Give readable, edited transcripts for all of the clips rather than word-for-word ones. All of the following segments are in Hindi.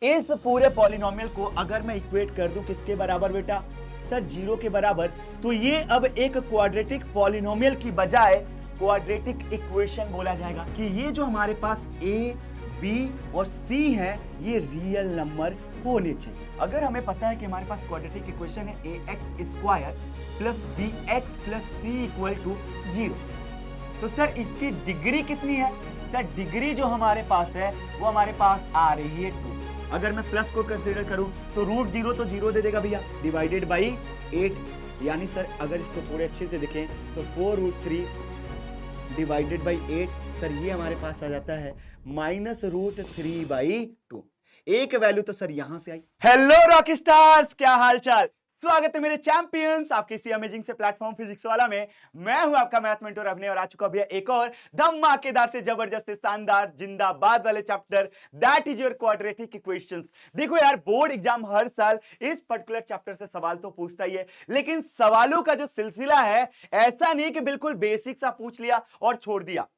इस पूरे पॉलिनोमियल को अगर मैं इक्वेट कर दूं किसके बराबर बेटा? सर जीरो के बराबर। तो ये अब एक क्वाड्रेटिक पॉलिनोमियल की बजाय क्वाड्रेटिक इक्वेशन बोला जाएगा कि ये जो हमारे पास ए बी और सी है ये रियल नंबर होने चाहिए। अगर हमें पता है कि हमारे पास क्वाड्रेटिक इक्वेशन है a x square plus b x plus c equal to zero, तो सर इसकी डिग्री कितनी है? द डिग्री जो हमारे पास है वो हमारे पास आ रही है 2। अगर मैं प्लस को कंसीडर करूं तो रूट जीरो तो जीरो दे देगा भैया, डिवाइडेड बाई 8, यानी सर अगर इसको थोड़े अच्छे से देखें तो 4√3 डिवाइडेड बाई 8, सर ये हमारे पास आ जाता है -√3/2। एक वैल्यू तो सर यहां से आई। हेलो रॉक स्टार्स, क्या हाल चाल? स्वागत है मेरे चैंपियंस आपके इसी अमेजिंग से प्लेटफॉर्म फिजिक्स वाला में। मैं हूं आपका मैथ मेंटर अभिनय और आ चुका भैया एक और धमाकेदार से जबरदस्त शानदार जिंदाबाद वाले chapter, that is your quadratic equations. देखो यार, बोर्ड एग्जाम हर साल इस पर्टिकुलर चैप्टर से सवाल तो पूछता ही है, लेकिन सवालों का जो सिलसिला है ऐसा नहीं कि बिल्कुल बेसिक सा पूछ लिया और छोड़ दिया।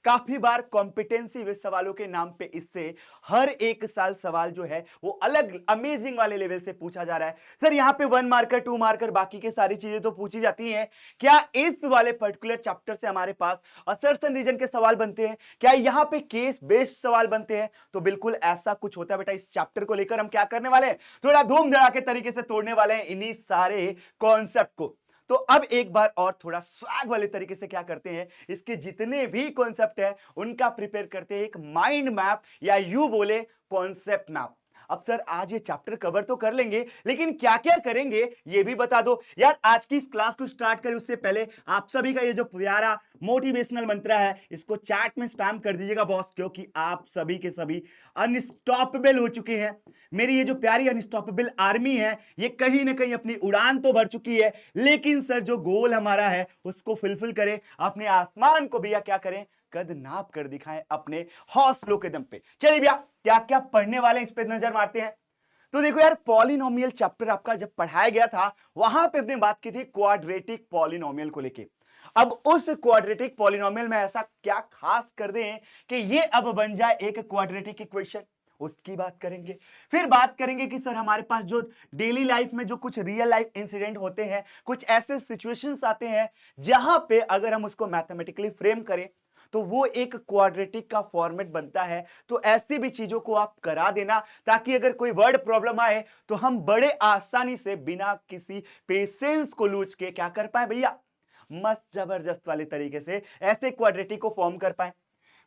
काफी बार कॉम्पिटेंसी विद सवालों के नाम पे इससे हर एक साल सवाल जो है वो अलग अमेजिंग वाले लेवल से पूछा जा रहा है। सर यहाँ पे 1 मार्कर 2 मार्कर बाकी के सारी चीजें तो पूछी जाती हैं, क्या इस वाले पर्टिकुलर चैप्टर से हमारे पास असर्शन रीजन के सवाल बनते हैं? क्या यहाँ पे केस बेस्ड सवाल बनते हैं? तो बिल्कुल ऐसा कुछ होता है बेटा। इस चैप्टर को लेकर हम क्या करने वाले हैं, थोड़ा धूम धड़ाके तरीके से तोड़ने वाले हैं इन्हीं सारे कॉन्सेप्ट को। तो अब एक बार और थोड़ा स्वैग वाले तरीके से क्या करते हैं, इसके जितने भी कॉन्सेप्ट है उनका प्रिपेयर करते हैं एक माइंड मैप या यू बोले कॉन्सेप्ट मैप। अब सर आज ये चैप्टर कवर तो कर लेंगे, लेकिन क्या क्या करेंगे ये भी बता दो यार। आज की इस क्लास को स्टार्ट करें उससे पहले आप सभी का ये जो प्यारा मोटिवेशनल मंत्र है इसको चैट में स्पैम कर दीजिएगा बॉस, क्योंकि आप सभी के सभी अनस्टॉपेबल हो चुके हैं। मेरी ये जो प्यारी अनस्टॉपेबल आर्मी है ये कहीं ना कहीं अपनी उड़ान तो भर चुकी है, लेकिन सर जो गोल हमारा है उसको फुलफिल करें, अपने आसमान को भैया क्या करें, कद नाप कर दिखाएं अपने हौसलों के दम पे। चलिए भैया क्या क्या पढ़ने वाले हैं इस पे नजर मारते हैं। तो देखो यार, पॉलिनोमियल चैप्टर आपका जब पढ़ाया गया था वहां पे अपने बात की थी क्वाड्रेटिक पॉलिनोमियल को लेके। अब उस क्वाड्रेटिक पॉलिनोमियल में ऐसा क्या खास कर दें कि ये अब बन जाए एक क्वाड्रेटिक इक्वेशन, उसकी बात करेंगे। फिर बात करेंगे कि सर हमारे पास जो डेली लाइफ में जो कुछ रियल लाइफ इंसिडेंट होते हैं, कुछ ऐसे सिचुएशंस आते हैं जहां पे अगर हम उसको मैथमेटिकली फ्रेम करें तो वो एक क्वाड्रेटिक का फॉर्मेट बनता है। तो ऐसी भी चीजों को आप करा देना ताकि अगर कोई वर्ड प्रॉब्लम आए तो हम बड़े आसानी से बिना किसी पेशेंस को लूज के क्या कर पाए भैया, मस्त जबरदस्त वाले तरीके से ऐसे क्वाड्रेटिक को फॉर्म कर पाए।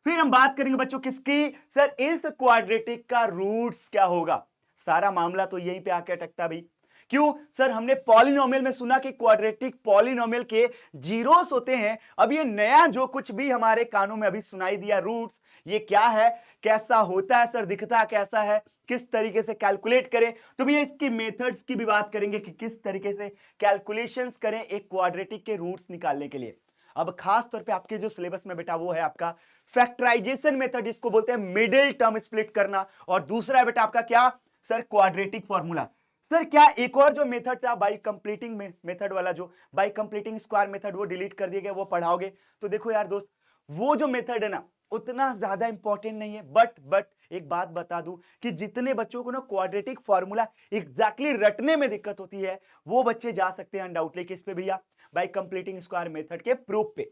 फिर हम बात करेंगे बच्चों किसकी, सर इस क्वाड्रेटिक का रूट्स क्या होगा। सारा मामला तो यहीं पे आके अटकता भाई। क्यों सर, हमने पॉलिनोमियल में सुना कि क्वाड्रेटिक पॉलिनोमियल के जीरोस होते हैं। अब ये नया जो कुछ भी हमारे कानों में अभी सुनाई दिया रूट्स, ये क्या है, कैसा होता है सर, दिखता कैसा है, किस तरीके से कैलकुलेट करें। तो भैया इसकी मेथड्स की भी बात करेंगे कि किस तरीके से कैलकुलेशंस करें एक क्वाड्रेटिक के रूट्स निकालने के लिए। अब खास तौर पे आपके जो सिलेबस में बेटा वो है आपका फैक्टराइजेशन मेथड, इसको बोलते हैं मिडिल टर्म स्प्लिट करना, और दूसरा है बेटा आपका क्या सर, क्वाड्रेटिक फॉर्मूला। सर क्या एक और जो मेथड था बाई कंप्लीटिंग मेथड वाला, जो बाई कंप्लीटिंग स्क्वायर मेथड, वो डिलीट कर दिया गया, वो पढ़ाओगे? तो देखो यार दोस्त, वो जो मेथड है ना उतना ज्यादा इंपॉर्टेंट नहीं है, बट एक बात बता दूं कि जितने बच्चों को ना क्वाड्रेटिक फॉर्मूला एग्जैक्टली रटने में दिक्कत होती है वो बच्चे जा सकते हैं अनडाउटली किस पे भैया, बाई कंप्लीटिंग स्क्वायर मेथड के प्रूफ पे।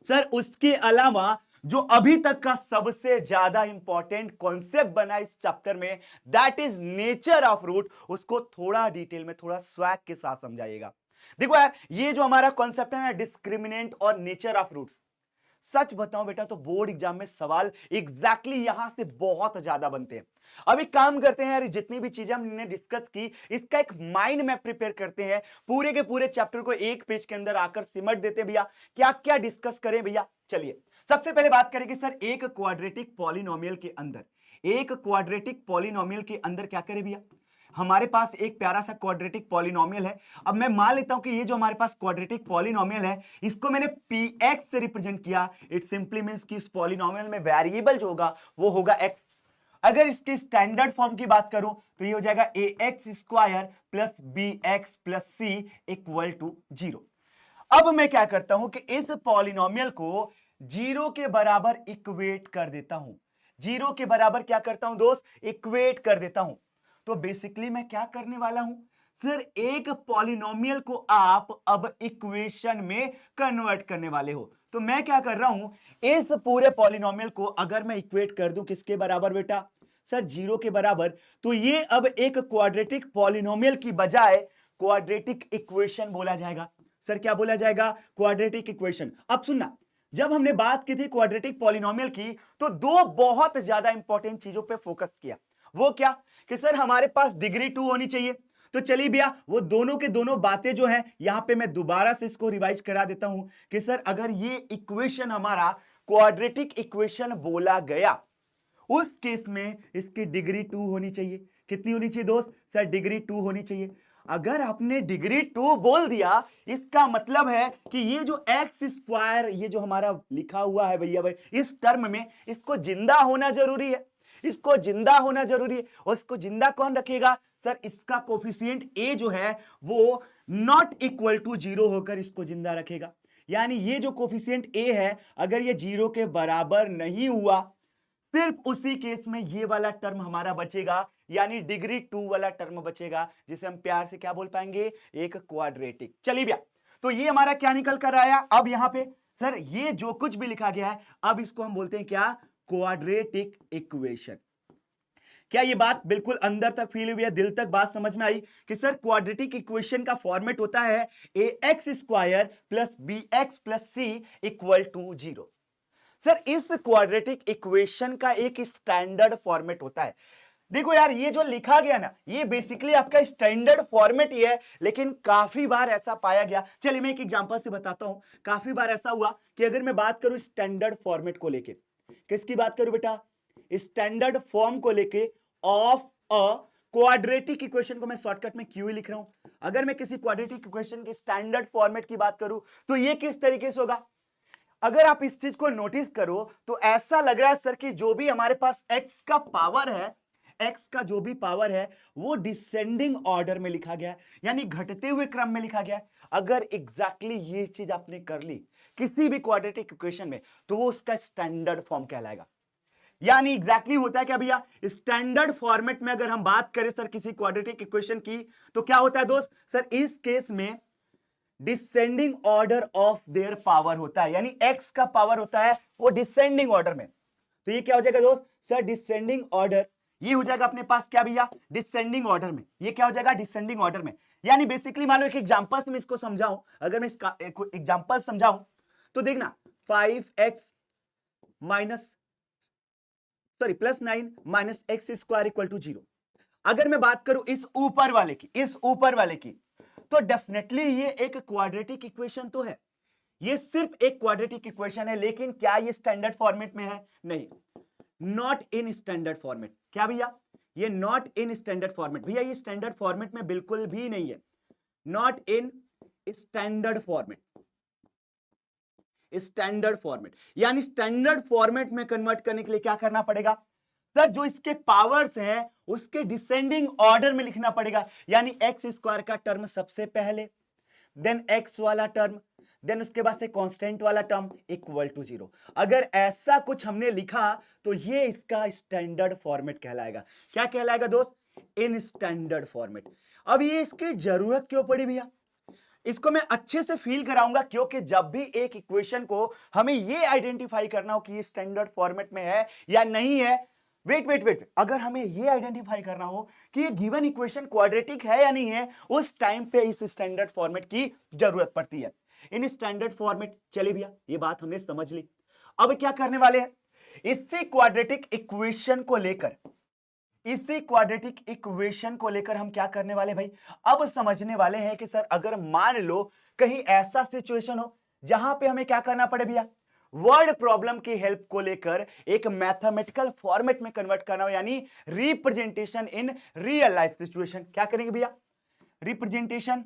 सर उसके अलावा जो अभी तक का सबसे ज्यादा इंपॉर्टेंट कॉन्सेप्ट बना इस चैप्टर में, that is nature of root, उसको थोड़ा डिटेल में थोड़ा स्वैग के साथ समझाइएगा। देखो यार, ये जो हमारा कॉन्सेप्ट है ना डिस्क्रिमिनेंट और नेचर ऑफ रूट्स, सच बताऊं बेटा तो बोर्ड एग्जाम में सवाल एग्जैक्टली यहां से बहुत ज्यादा बनते हैं। अब एक काम करते हैं यार, जितनी भी चीजें हमने डिस्कस की इसका एक माइंड मैप प्रिपेयर करते हैं, पूरे के पूरे चैप्टर को एक पेज के अंदर आकर सिमट देते हैं भैया, क्या क्या डिस्कस करें भैया। चलिए सबसे पहले बात करें कि सर एक क्वाड्रेटिक पॉलिनोमियल के अंदर, एक क्वाड्रेटिक पॉलिनोमियल के अंदर क्या करें भैया, हमारे पास एक प्यारा सा क्वाड्रेटिक पॉलिनोमियल है। अब मैं मान लेता हूं कि ये जो हमारे पास क्वाड्रेटिक पॉलिनोमियल है इसको मैंने px से रिप्रेजेंट किया। इट सिंपली मींस कि इस पॉलिनोमियल में वेरिएबल जो होगा वो होगा x। अगर इसके स्टैंडर्ड फॉर्म की बात करूं तो ये हो जाएगा a x square plus b x plus c equal to zero. अब मैं क्या करता हूं कि इस पॉलिनोमियल को जीरो के बराबर इक्वेट कर देता हूं। जीरो के बराबर क्या करता हूं दोस्त, इक्वेट कर देता हूं। तो बेसिकली मैं क्या करने वाला हूं सर, एक पॉलिनोमियल को आप अब इक्वेशन में कन्वर्ट करने वाले हो। तो मैं क्या कर रहा हूं, इस पूरे पॉलिनोमियल को अगर मैं इक्वेट कर दूं किसके बराबर बेटा, सर जीरो के बराबर, तो ये अब एक क्वाड्रेटिक पॉलिनोमियल की बजाय क्वाड्रेटिक इक्वेशन बोला जाएगा। सर क्या बोला जाएगा, क्वाड्रेटिक इक्वेशन। अब सुनना, जब हमने बात की थी क्वाड्रेटिक पॉलिनोमियल की, तो दो बहुत ज्यादा इंपॉर्टेंट चीजों पे फोकस किया। वो क्या कि सर हमारे पास डिग्री 2 होनी चाहिए। तो चलिए भैया वो दोनों के दोनों बातें जो हैं यहां पे मैं दोबारा से इसको रिवाइज करा देता हूं कि सर अगर ये इक्वेशन हमारा क्वाड्रेटिक इक्वेशन बोला गया, उस केस में इसकी डिग्री 2 होनी चाहिए। कितनी होनी चाहिए दोस्त, सर डिग्री 2 होनी चाहिए। अगर आपने डिग्री 2 बोल दिया, इसका मतलब है कि ये जो एक्स स्क्वायर, ये जो हमारा लिखा हुआ है भैया भाई इस टर्म में, इसको जिंदा होना जरूरी है। इसको जिंदा होना जरूरी है। और इसको जिंदा कौन रखेगा, सर इसका कोफिशिएंट ए जो है वो नॉट इक्वल टू जीरो होकर इसको जिंदा रखेगा। यानी ये जो कोफिशिएंट ए है, अगर ये जीरो के बराबर नहीं हुआ, सिर्फ उसी केस में ये वाला टर्म हमारा बचेगा, यानी डिग्री 2 वाला टर्म बचेगा, जिसे हम प्यार से क्या बोल पाएंगे, एक क्वाड्रेटिक। चलिए भैया, तो ये हमारा क्या निकल कर आया, अब यहां पे सर ये जो कुछ भी लिखा गया है, अब इसको हम बोलते हैं क्या, क्वाड्रेटिक इक्वेशन। क्या ये बात बिल्कुल अंदर तक फील हुई है, दिल तक बात समझ में आई कि सर क्वाड्रेटिक इक्वेशन का फॉर्मेट होता है a x square plus b x plus c equal to zero. Sir इस क्वाड्रेटिक इक्वेशन का एक स्टैंडर्ड फॉर्मेट होता है। देखो यार, ये जो लिखा गया ना, ये बेसिकली आपका स्टैंडर्ड फॉर्मेट ही है, लेकिन काफी बार ऐसा पाया गया। चलिए मैं एक एग्जांपल से बताता हूं। काफी बार ऐसा हुआ कि अगर मैं बात करूं स्टैंडर्ड फॉर्मेट को लेके, किसकी बात करूं बेटा, स्टैंडर्ड फॉर्म को लेके ऑफ अ क्वाड्रेटिक इक्वेशन को मैं शॉर्टकट में क्यू ही लिख रहा हूं। अगर मैं किसी क्वाड्रेटिक इक्वेशन की स्टैंडर्ड फॉर्मेट की बात करूं तो ये किस तरीके से होगा, अगर आप इस चीज को नोटिस करो तो ऐसा लग रहा है सर कि जो भी हमारे पास x का पावर है, x का जो भी पावर है वो डिसेंडिंग ऑर्डर में लिखा गया है, यानी घटते हुए क्रम में लिखा गया है। अगर एग्जैक्टली ये चीज आपने कर ली किसी भी क्वाड्रेटिक इक्वेशन में, तो वो उसका स्टैंडर्ड फॉर्म कहलाएगा। यानी एग्जैक्टली होता है क्या भैया, स्टैंडर्ड फॉर्मेट में अगर हम बात करें सर किसी क्वाड्रेटिक इक्वेशन की, तो क्या होता है दोस्त, सर इस केस में descending order of their power होता है, यानी x का पावर होता है वो डिसेंडिंग ऑर्डर में। तो ये क्या हो जाएगा दोस्त, सर डिसेंडिंग ऑर्डर, ये हो जाएगा अपने पास क्या भैया, डिसेंडिंग ऑर्डर में। ये क्या हो जाएगा, डिसेंडिंग ऑर्डर में। यानी बेसिकली मान लो एक एग्जांपल से मैं इसको समझाऊं, अगर मैं इसका एक एग्जांपल समझाऊं तो देखना 5x minus sorry plus 9 minus x square equal to zero. अगर मैं बात करूं इस ऊपर वाले की, इस ऊपर वाले की, तो डेफिनेटली ये एक क्वाड्रेटिक इक्वेशन तो है। ये सिर्फ एक क्वाड्रेटिक इक्वेशन है, लेकिन क्या ये स्टैंडर्ड फॉर्मेट में है, नहीं, नॉट इन स्टैंडर्ड फॉर्मेट। क्या भैया, ये नॉट इन स्टैंडर्ड फॉर्मेट, भैया ये स्टैंडर्ड फॉर्मेट में बिल्कुल भी नहीं है, not in standard format. Standard format यानी स्टैंडर्ड फॉर्मेट में कन्वर्ट करने के लिए क्या करना पड़ेगा सर, जो इसके पावर्स हैं उसके डिसेंडिंग ऑर्डर में लिखना पड़ेगा। यानी एक्स स्क्वायर का टर्म सबसे पहले, देन एक्स वाला टर्म, देन उसके बाद से कांस्टेंट वाला टर्म इक्वल टू जीरो। अगर ऐसा कुछ हमने लिखा तो ये इसका स्टैंडर्ड फॉर्मेट कहलाएगा। क्या कहलाएगा दोस्त, इन स्टैंडर्ड फॉर्मेट। अब ये इसकी जरूरत क्यों पड़ी भैया, इसको मैं अच्छे से फील कराऊंगा, क्योंकि जब भी एक इक्वेशन को हमें ये आइडेंटिफाई करना हो कि ये स्टैंडर्ड फॉर्मेट में है या नहीं है, वेट, अगर हमें ये आइडेंटिफाई करना हो कि ये गिवन इक्वेशन क्वाड्रेटिक है या नहीं है, उस टाइम पे इस स्टैंडर्ड फॉर्मेट की जरूरत पड़ती है। इन स्टैंडर्ड फॉर्मेट, चलिए भैया ये बात हमने समझ ली। अब क्या करने वाले हैं, इसी क्वाड्रेटिक इक्वेशन को लेकर, इसी क्वाड्रेटिक इक्वेशन को लेकर हम क्या करने वाले भाई, अब समझने वाले हैं कि सर अगर मान लो कहीं ऐसा सिचुएशन हो जहां पे हमें क्या करना पड़े भैया, वर्ड प्रॉब्लम की हेल्प को लेकर एक मैथमेटिकल फॉर्मेट में कन्वर्ट करना हो, यानी representation in real life situation. क्या करेंगे भैया, representation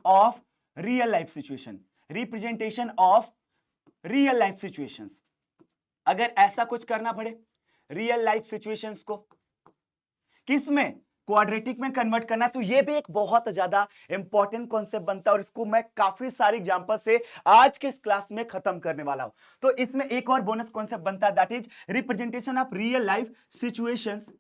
of real life situation, representation of real life situations. अगर ऐसा कुछ करना पड़े रियल लाइफ सिचुएशंस को, किसमें, क्वाड्रेटिक में कन्वर्ट करना, तो ये भी एक बहुत ज्यादा इंपॉर्टेंट कॉन्सेप्ट बनता है और इसको मैं काफी सारे एग्जांपल से आज के इस क्लास में खत्म करने वाला हूं। तो इसमें एक और बोनस कॉन्सेप्ट बनता है, that is representation of real life situations.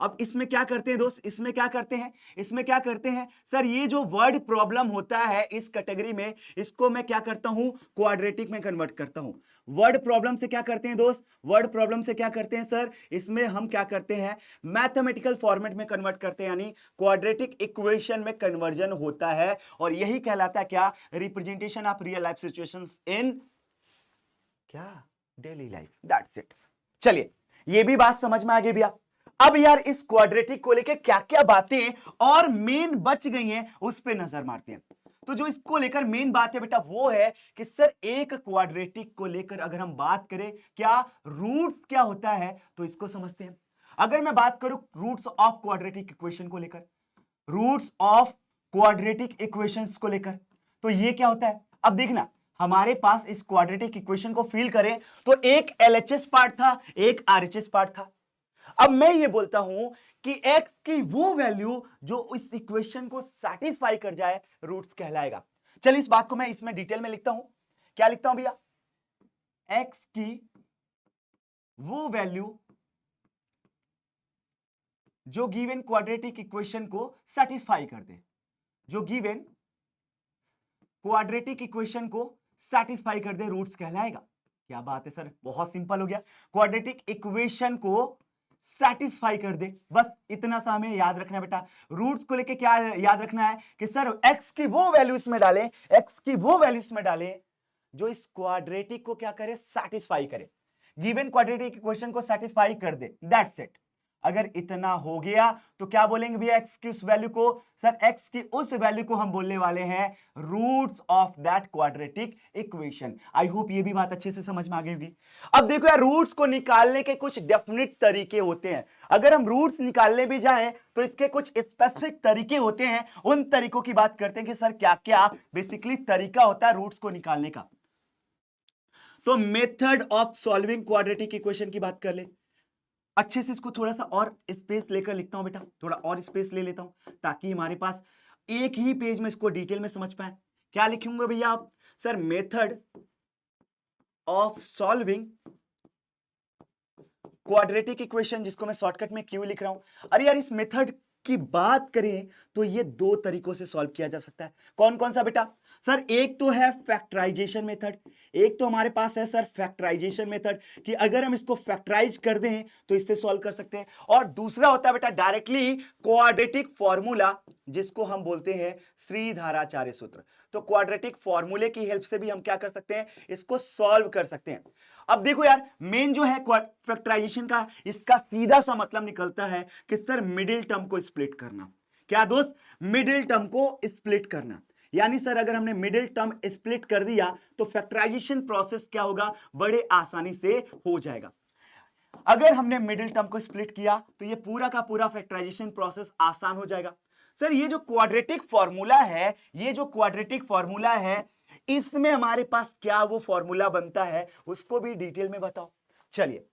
अब इसमें क्या करते हैं दोस्त, इसमें क्या करते हैं, इसमें क्या करते हैं सर, ये जो वर्ड प्रॉब्लम होता है इस कैटेगरी में, इसको मैं क्या करता हूं, क्वाड्रेटिक में कन्वर्ट करता हूं। वर्ड प्रॉब्लम से क्या करते हैं दोस्त, वर्ड प्रॉब्लम से क्या करते हैं सर, इसमें हम क्या करते हैं, मैथमेटिकल फॉर्मेट में कन्वर्ट करते हैं, यानी क्वाड्रेटिक इक्वेशन में कन्वर्जन होता है और यही कहलाता है क्या, representation of real life situations in क्या, डेली लाइफ, दैट्स इट। चलिए ये भी बात समझ में आ गई भैया। अब यार इस क्वाड्रेटिक को लेकर क्या क्या बातें और मेन बच गई हैं उस पे नजर मारते हैं। तो जो इसको लेकर मेन बात है बेटा वो है कि सर एक क्वाड्रेटिक को लेकर अगर हम बात करें क्या रूट्स क्या होता है, तो इसको समझते हैं। अगर मैं बात करूं रूट्स ऑफ क्वाड्रेटिक इक्वेशन को लेकर, रूट्स ऑफ क्वाड्रेटिक इक्वेशंस को लेकर, तो ये क्या होता है। अब देखना हमारे पास इस क्वाड्रेटिक इक्वेशन को फील करें तो एक एलएचएस पार्ट था, एक आरएचएस पार्ट था। अब मैं ये बोलता हूं कि x की वो वैल्यू जो इस इक्वेशन को सेटिस्फाई कर जाए रूट्स कहलाएगा। चलिए इस बात को मैं इसमें डिटेल में लिखता हूं, क्या लिखता हूं भैया, x की वो वैल्यू जो गिवन क्वाड्रेटिक इक्वेशन को सेटिस्फाई कर दे, जो गिवन क्वाड्रेटिक इक्वेशन को सेटिस्फाई कर दे रूट्स कहलाएगा। क्या बात है सर, बहुत सिंपल हो गया, क्वाड्रेटिक इक्वेशन को सेटिस्फाई कर दे, बस इतना सा हमें याद रखना है बेटा। रूट्स को लेके क्या याद रखना है कि सर x की वो वैल्यू इसमें डालें, x की वो वैल्यू इसमें डालें जो इस क्वाड्रेटिक को क्या करे, सेटिस्फाई करे, गिवन क्वाड्रेटिक इक्वेशन को सेटिस्फाई कर दे, दैट्स इट। अगर इतना हो गया तो क्या बोलेंगे भैया, x की उस वैल्यू को, सर x की उस वैल्यू को हम बोलने वाले हैं roots of that quadratic equation. I hope ये भी बात अच्छे से समझ में आ गई होगी। अब देखो यार रूट्स को निकालने के कुछ डेफिनेट तरीके होते हैं। अगर हम रूट्स निकालने भी जाएं तो इसके कुछ स्पेसिफिक तरीके होते हैं, उन तरीकों की बात करते हैं कि सर क्या क्या बेसिकली तरीका होता है रूट्स को निकालने का। तो method of solving quadratic equation की बात कर ले, अच्छे से इसको थोड़ा सा और स्पेस लेकर लिखता हूं बेटा, थोड़ा और स्पेस ले लेता हूं ताकि हमारे पास एक ही पेज में इसको डिटेल में समझ पाए। क्या लिखेंगे भैया आप, sir method of solving quadratic equation, जिसको मैं शॉर्टकट में क्यों लिख रहा हूं, अरे यार इस मेथड की बात करें तो ये दो तरीकों से सॉल्व किया जा सकता है। कौन कौन सा बेटा, सर एक तो है फैक्टराइजेशन मेथड, एक तो हमारे पास है सर फैक्टराइजेशन मेथड कि अगर हम इसको फैक्टराइज कर दें तो इससे सॉल्व कर सकते हैं, और दूसरा होता है बेटा डायरेक्टली क्वाड्रेटिक फॉर्मूला, जिसको हम बोलते हैं श्रीधराचार्य सूत्र। तो क्वाड्रेटिक फॉर्मूले की हेल्प से भी हम क्या कर सकते हैं, इसको सॉल्व कर सकते हैं। अब देखो यार मेन जो है फैक्टराइजेशन का, इसका सीधा सा मतलब निकलता है कि सर मिडिल टर्म को स्प्लिट करना। क्या दोस्त, मिडिल टर्म को स्प्लिट करना, यानी सर अगर हमने मिडिल टर्म स्प्लिट कर दिया तो फैक्टराइजेशन प्रोसेस क्या होगा, बड़े आसानी से हो जाएगा। अगर हमने मिडिल टर्म को स्प्लिट किया तो ये पूरा का पूरा फैक्टराइजेशन प्रोसेस आसान हो जाएगा। सर ये जो क्वाड्रेटिक फॉर्मूला है, ये जो क्वाड्रेटिक फॉर्मूला है, इसमें हमारे पास क्या वो फॉर्मूला बनता है उसको भी डिटेल में बताओ। चलिए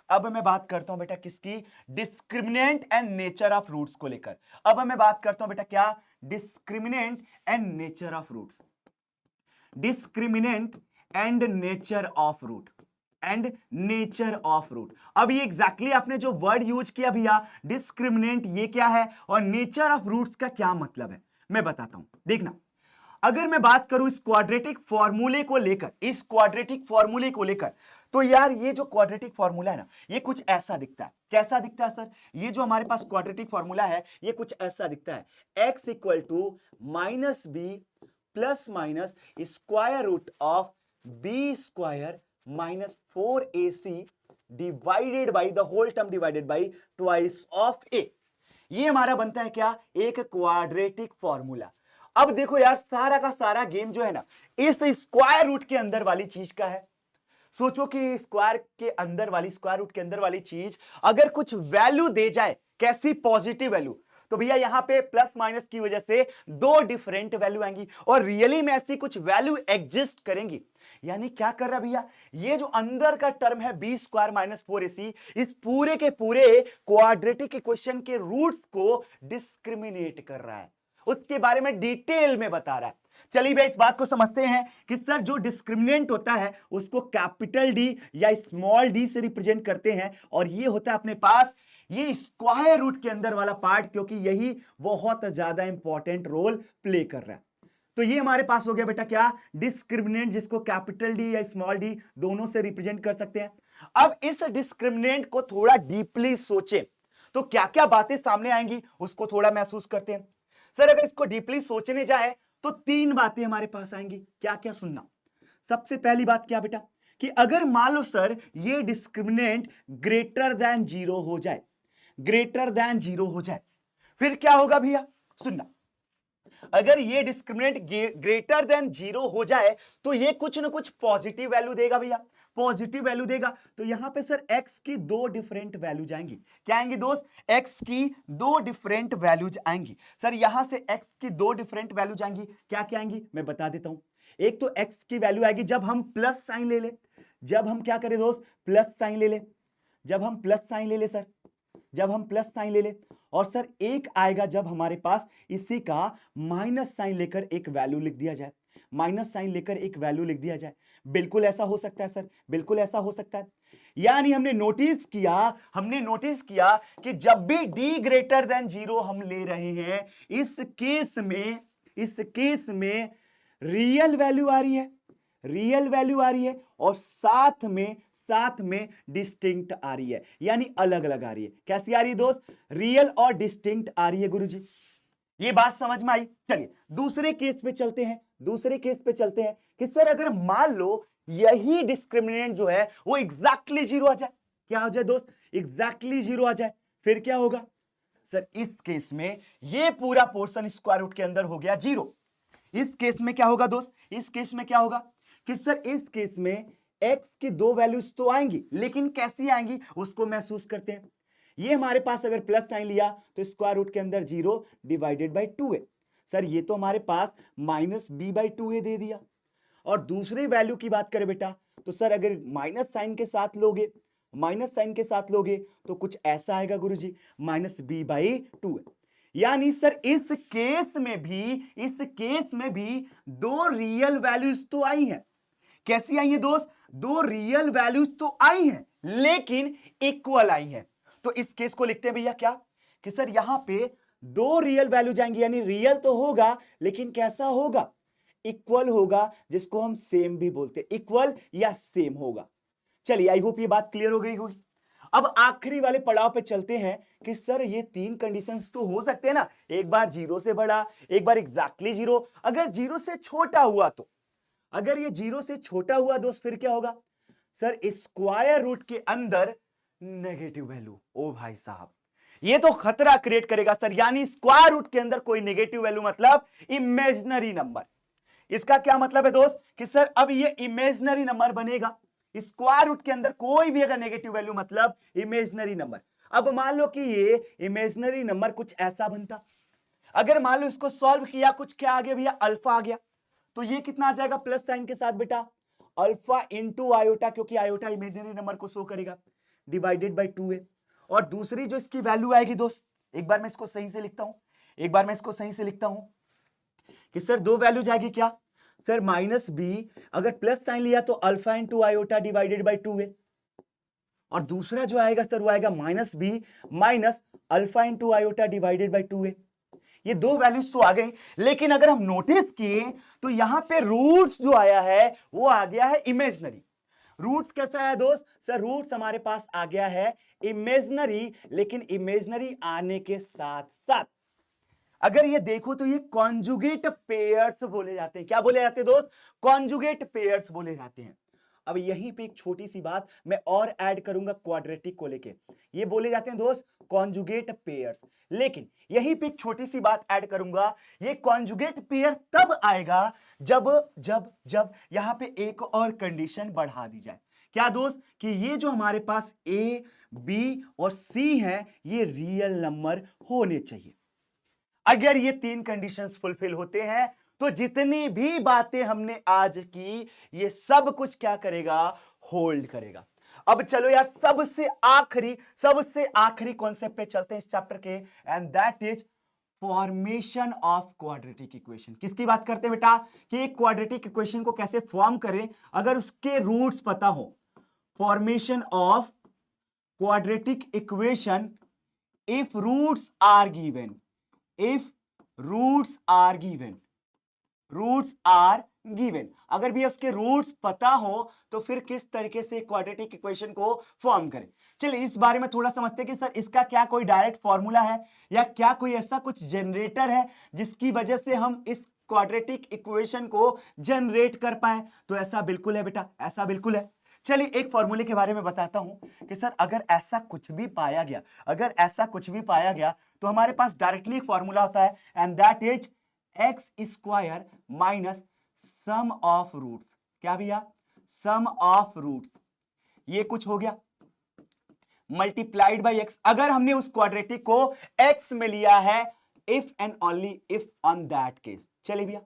अब मैं बात करता हूं बेटा किसकी, discriminant and nature of roots को लेकर। अब मैं बात करता हूं बेटा क्या, discriminant and nature of roots, discriminant and nature of root, and nature of root. अब ये एग्जैक्टली आपने जो वर्ड यूज किया भैया डिस्क्रिमिनेंट, ये क्या है और नेचर ऑफ रूट्स का क्या मतलब है, मैं बताता हूं। देखना अगर मैं बात करूं इस क्वाड्रेटिक फॉर्मूले को लेकर, इस क्वाड्रेटिक फॉर्मूले को लेकर, तो यार ये जो क्वाड्रेटिक फॉर्मूला है ना, ये कुछ ऐसा दिखता है। कैसा दिखता है सर, ये जो हमारे पास क्वाड्रेटिक फॉर्मूला है ये कुछ ऐसा दिखता है, x equal to minus b plus minus square root of b square minus 4ac divided by the whole term divided by twice of a। ये हमारा बनता है क्या, एक क्वाड्रेटिक फॉर्मूला। अब देखो यार सारा का सारा गेम जो है ना इस स्क्वायर रूट के अंदर वाली चीज का है। सोचो कि स्क्वायर के अंदर वाली, स्क्वायर रूट के अंदर वाली चीज अगर कुछ वैल्यू दे जाए, कैसी, पॉजिटिव वैल्यू, तो भैया यहां पे प्लस माइनस की वजह से दो डिफरेंट वैल्यू आएंगी और रियली में ऐसी कुछ वैल्यू एग्जिस्ट करेंगी। यानी क्या कर रहा है भैया, ये जो अंदर का टर्म है बी स्क्वायर माइनस 4ac, इस पूरे के पूरे क्वाड्रेटिक इक्वेशन के रूट्स को डिस्क्रिमिनेट कर रहा है, उसके बारे में डिटेल में बता रहा है। चलिए भैया इस बात को समझते हैं कि सर जो डिस्क्रिमिनेंट होता है उसको कैपिटल डी या स्मॉल डी से रिप्रेजेंट करते हैं, और ये होता है अपने पास ये स्क्वायर रूट के अंदर वाला पार्ट, क्योंकि यही बहुत ज्यादा इंपॉर्टेंट रोल प्ले कर रहा है। तो ये हमारे पास हो गया बेटा क्या, डिस्क्रिमिनेंट, जिसको कैपिटल डी या स्मॉल डी दोनों से रिप्रेजेंट कर सकते हैं। अब इस डिस्क्रिमिनेंट को थोड़ा डीपली सोचें तो क्या क्या बातें सामने आएंगी उसको थोड़ा महसूस करते हैं। सर अगर इसको डीपली सोचने जाए तो तीन बातें हमारे पास आएंगी, क्या क्या सुनना। सबसे पहली बात क्या बेटा, कि अगर मान लो सर ये डिस्क्रिमिनेंट ग्रेटर देन जीरो हो जाए, ग्रेटर देन जीरो हो जाए, फिर क्या होगा भैया, सुनना। अगर ये डिस्क्रिमिनेंट ग्रेटर देन जीरो हो जाए तो ये कुछ ना कुछ पॉजिटिव वैल्यू देगा भैया, पॉजिटिव वैल्यू देगा। तो यहां पे सर x की दो डिफरेंट वैल्यू जाएंगी, क्या आएंगी दोस्त, x की दो डिफरेंट वैल्यूज आएंगी। सर यहां से x की दो डिफरेंट वैल्यू जाएंगी, क्या क्या आएंगी मैं बता देता हूं। एक तो x की वैल्यू आएगी जब हम प्लस साइन ले ले, जब हम क्या करें दोस्त, प्लस साइन ले ले, जब हम प्लस साइन ले ले सर, जब हम प्लस साइन ले ले। और सर एक आएगा जब हमारे पास इसी का माइनस साइन लेकर एक वैल्यू लिख दिया जाए, माइनस साइन लेकर एक वैल्यू लिख दिया जाए। बिल्कुल ऐसा हो सकता है सर, बिल्कुल ऐसा हो सकता है। यानी हमने नोटिस किया कि जब भी d ग्रेटर देन जीरो हम ले रहे हैं, इस केस में रियल वैल्यू आ रही है, रियल वैल्यू आ रही है, और साथ में डिस्टिंक्ट आ रही है, यानी अलग अलग आ रही है। कैसी आ रही है दोस्त, रियल और डिस्टिंक्ट आ रही है गुरुजी। ये बात समझ में आई। चलिए दूसरे केस पे चलते हैं, दूसरे केस पे चलते हैं कि सर अगर मान लो यही डिस्क्रिमिनेंट जो है वो एग्जैक्टली जीरो आ जाए, क्या हो जाए दोस्त, एग्जैक्टली जीरो आ जाए, फिर क्या होगा सर, इस केस में ये पूरा पोर्शन स्क्वायर रूट के अंदर हो गया जीरो। इस केस में क्या होगा दोस्त, इस केस में क्या होगा कि सर इस केस में x की दो वैल्यूज तो आएंगी, लेकिन कैसी आएंगी उसको महसूस करते हैं। ये हमारे पास अगर प्लस साइन लिया तो स्क्वायर रूट के अंदर जीरो डिवाइडेड बाई टू है। सर ये तो हमारे पास माइनस बी बाई टू है दे दिया। और दूसरी वैल्यू की बात करें बेटा तो सर अगर माइनस साइन के साथ लोगे, माइनस साइन के साथ लोगे तो कुछ ऐसा आएगा गुरुजी, माइनस बी बाई टू है। यानी सर इस केस में भी दो रियल वैल्यूज तो आई हैं। कैसी आई है दोस्त, दो रियल वैल्यूज तो आई हैं लेकिन इक्वल आई हैं। तो इस केस को लिखते हैं भैया क्या, कि सर यहां पे दो रियल वैल्यू जाएंगी, यानी रियल तो होगा लेकिन कैसा होगा, इक्वल होगा, जिसको हम सेम भी बोलते हैं, इक्वल या सेम होगा। चलिए आई होप ये बात क्लियर हो गई होगी। अब आखिरी वाले पड़ाव पे चलते हैं कि सर ये तीन कंडीशंस तो हो सकते हैं ना, एक बार जीरो से बड़ा, एक बार एग्जैक्टली जीरो, अगर जीरो से छोटा हुआ तो, अगर ये जीरो से छोटा हुआ दोस्त फिर क्या होगा सर, स्क्वायर रूट के अंदर नेगेटिव वैल्यू। ओ भाई साहब ये तो खतरा क्रिएट करेगा सर, यानी स्क्वायर रूट के अंदर कोई नेगेटिव वैल्यू मतलब इमेजिनरी नंबर। इसका क्या मतलब है दोस्त कि सर अब ये इमेजिनरी नंबर बनेगा, स्क्वायर रूट के अंदर कोई भी अगर नेगेटिव वैल्यू मतलब इमेजिनरी नंबर। अब मान लो कि ये इमेजिनरी नंबर कुछ ऐसा बनता, अगर मान लो इसको सॉल्व किया, कुछ क्या आ गया भैया, अल्फा आ गया, तो ये कितना आ जाएगा प्लस साइन के साथ बेटा, अल्फा इंटू आयोटा, क्योंकि आयोटा इमेजिनरी नंबर को शो करेगा, डिवाइडेड बाई टू है। और दूसरी जो इसकी वैल्यू आएगी दोस्त, एक बार मैं इसको सही से लिखता हूं, कि सर दो वैल्यू जाएगी क्या सर, माइनस बी, अगर प्लस साइन लिया तो alpha into iota divided by two है, और दूसरा जो आएगा सर वो आएगा minus b minus alpha into iota divided by two है। ये दो वैल्यूज तो आ गई, लेकिन अगर हम नोटिस किए तो यहां पे रूट्स जो आया है वो आ गया है इमेजिनरी। रूट्स कैसा है दोस्त, सर रूट्स हमारे पास आ गया है इमेजिनरी, लेकिन इमेजिनरी आने के साथ साथ अगर ये देखो तो ये कॉन्जुगेट पेयर्स बोले जाते हैं। क्या बोले जाते हैं दोस्त, कॉन्जुगेट पेयर्स बोले जाते हैं। अब यहीं पे एक छोटी सी बात मैं और ऐड करूंगा क्वाड्रेटिक को लेके, ये बोले जाते हैं दोस्त कॉन्जुगेट पेयर्स, लेकिन यहीं पे एक छोटी सी बात ऐड करूंगा, ये कॉन्जुगेट पेयर तब आएगा जब जब जब यहां पे एक और कंडीशन बढ़ा दी जाए। क्या दोस्त, कि ये जो हमारे पास ए बी और सी है ये रियल नंबर होने चाहिए। अगर ये तीन कंडीशंस फुलफिल होते हैं तो जितनी भी बातें हमने आज की ये सब कुछ क्या करेगा, होल्ड करेगा। अब चलो यार सबसे आखिरी कॉन्सेप्ट पे चलते हैं इस चैप्टर के, and that is formation of quadratic equation. किसकी बात करते हैं बेटा, कि एक क्वाड्रेटिक इक्वेशन को कैसे फॉर्म करें अगर उसके रूट्स पता हो। Formation of quadratic equation if roots are given, if roots are given, roots are given. अगर भी उसके रूट्स पता हो तो फिर किस तरीके से क्वाड्रेटिक इक्वेशन को फॉर्म करें। चलिए इस बारे में थोड़ा समझते हैं कि सर इसका क्या कोई डायरेक्ट फॉर्मूला है या क्या कोई ऐसा कुछ जनरेटर है जिसकी वजह से हम इस क्वाड्रेटिक इक्वेशन को जनरेट कर पाए। तो ऐसा बिल्कुल है बेटा, ऐसा बिल्कुल है। चलिए एक फॉर्मूले के बारे में बताता हूं कि सर अगर ऐसा कुछ भी पाया गया, अगर ऐसा कुछ भी पाया गया तो हमारे पास डायरेक्टली एक फॉर्मूला होता है, and that is x square minus sum of roots. क्या भैया, सम ऑफ रूट्स, ये कुछ हो गया मल्टीप्लाइड बाई एक्स। अगर हमने उस क्वाड्रेटिक को एक्स में लिया है, if and only if on that case. चलिए भैया,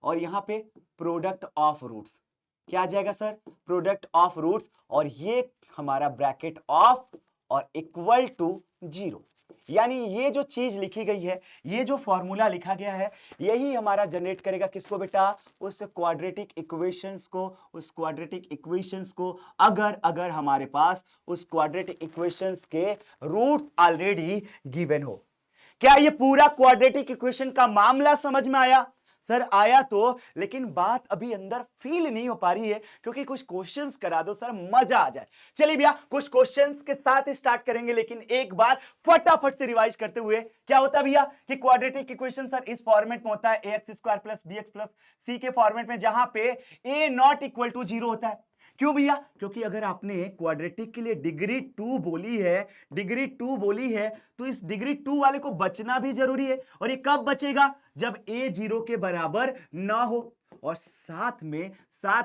और यहां पे प्रोडक्ट ऑफ रूट्स, क्या आ जाएगा सर, प्रोडक्ट ऑफ रूट्स, और ये हमारा ब्रैकेट ऑफ और इक्वल टू 0। यानी ये जो चीज लिखी गई है, ये जो फॉर्मूला लिखा गया है, यही हमारा जनरेट करेगा किसको बेटा, उस क्वाड्रेटिक इक्वेशंस को, उस क्वाड्रेटिक इक्वेशंस को। अगर हमारे पास उस क्वाड्रेटिक इक्वेशंस के रूट ऑलरेडी गिवन हो। क्या ये पूरा क्वाड्रेटिक इक्वेशन का मामला समझ में आया? सर आया तो, लेकिन बात अभी अंदर फील नहीं हो पा रही है, क्योंकि कुछ क्वेश्चंस करा दो सर, मजा आ जाए। चलिए भैया कुछ क्वेश्चंस के साथ स्टार्ट करेंगे, लेकिन एक बार फटाफट से रिवाइज करते हुए, क्या होता है भैया कि क्वाड्रेटिक इक्वेशन सर इस फॉर्मेट में होता है, ax square plus bx plus c के फॉर्मेट में, जहां पे a नॉट इक्वल टू 0 होता है। क्यों भैया, क्योंकि अगर आपने क्वाड्रेटिक के लिए डिग्री 2 बोली है, डिग्री 2 बोली है, तो इस डिग्री 2 वाले को बचना भी जरूरी है। और ये कब बचेगा, जब a 0 के बराबर ना हो। और साथ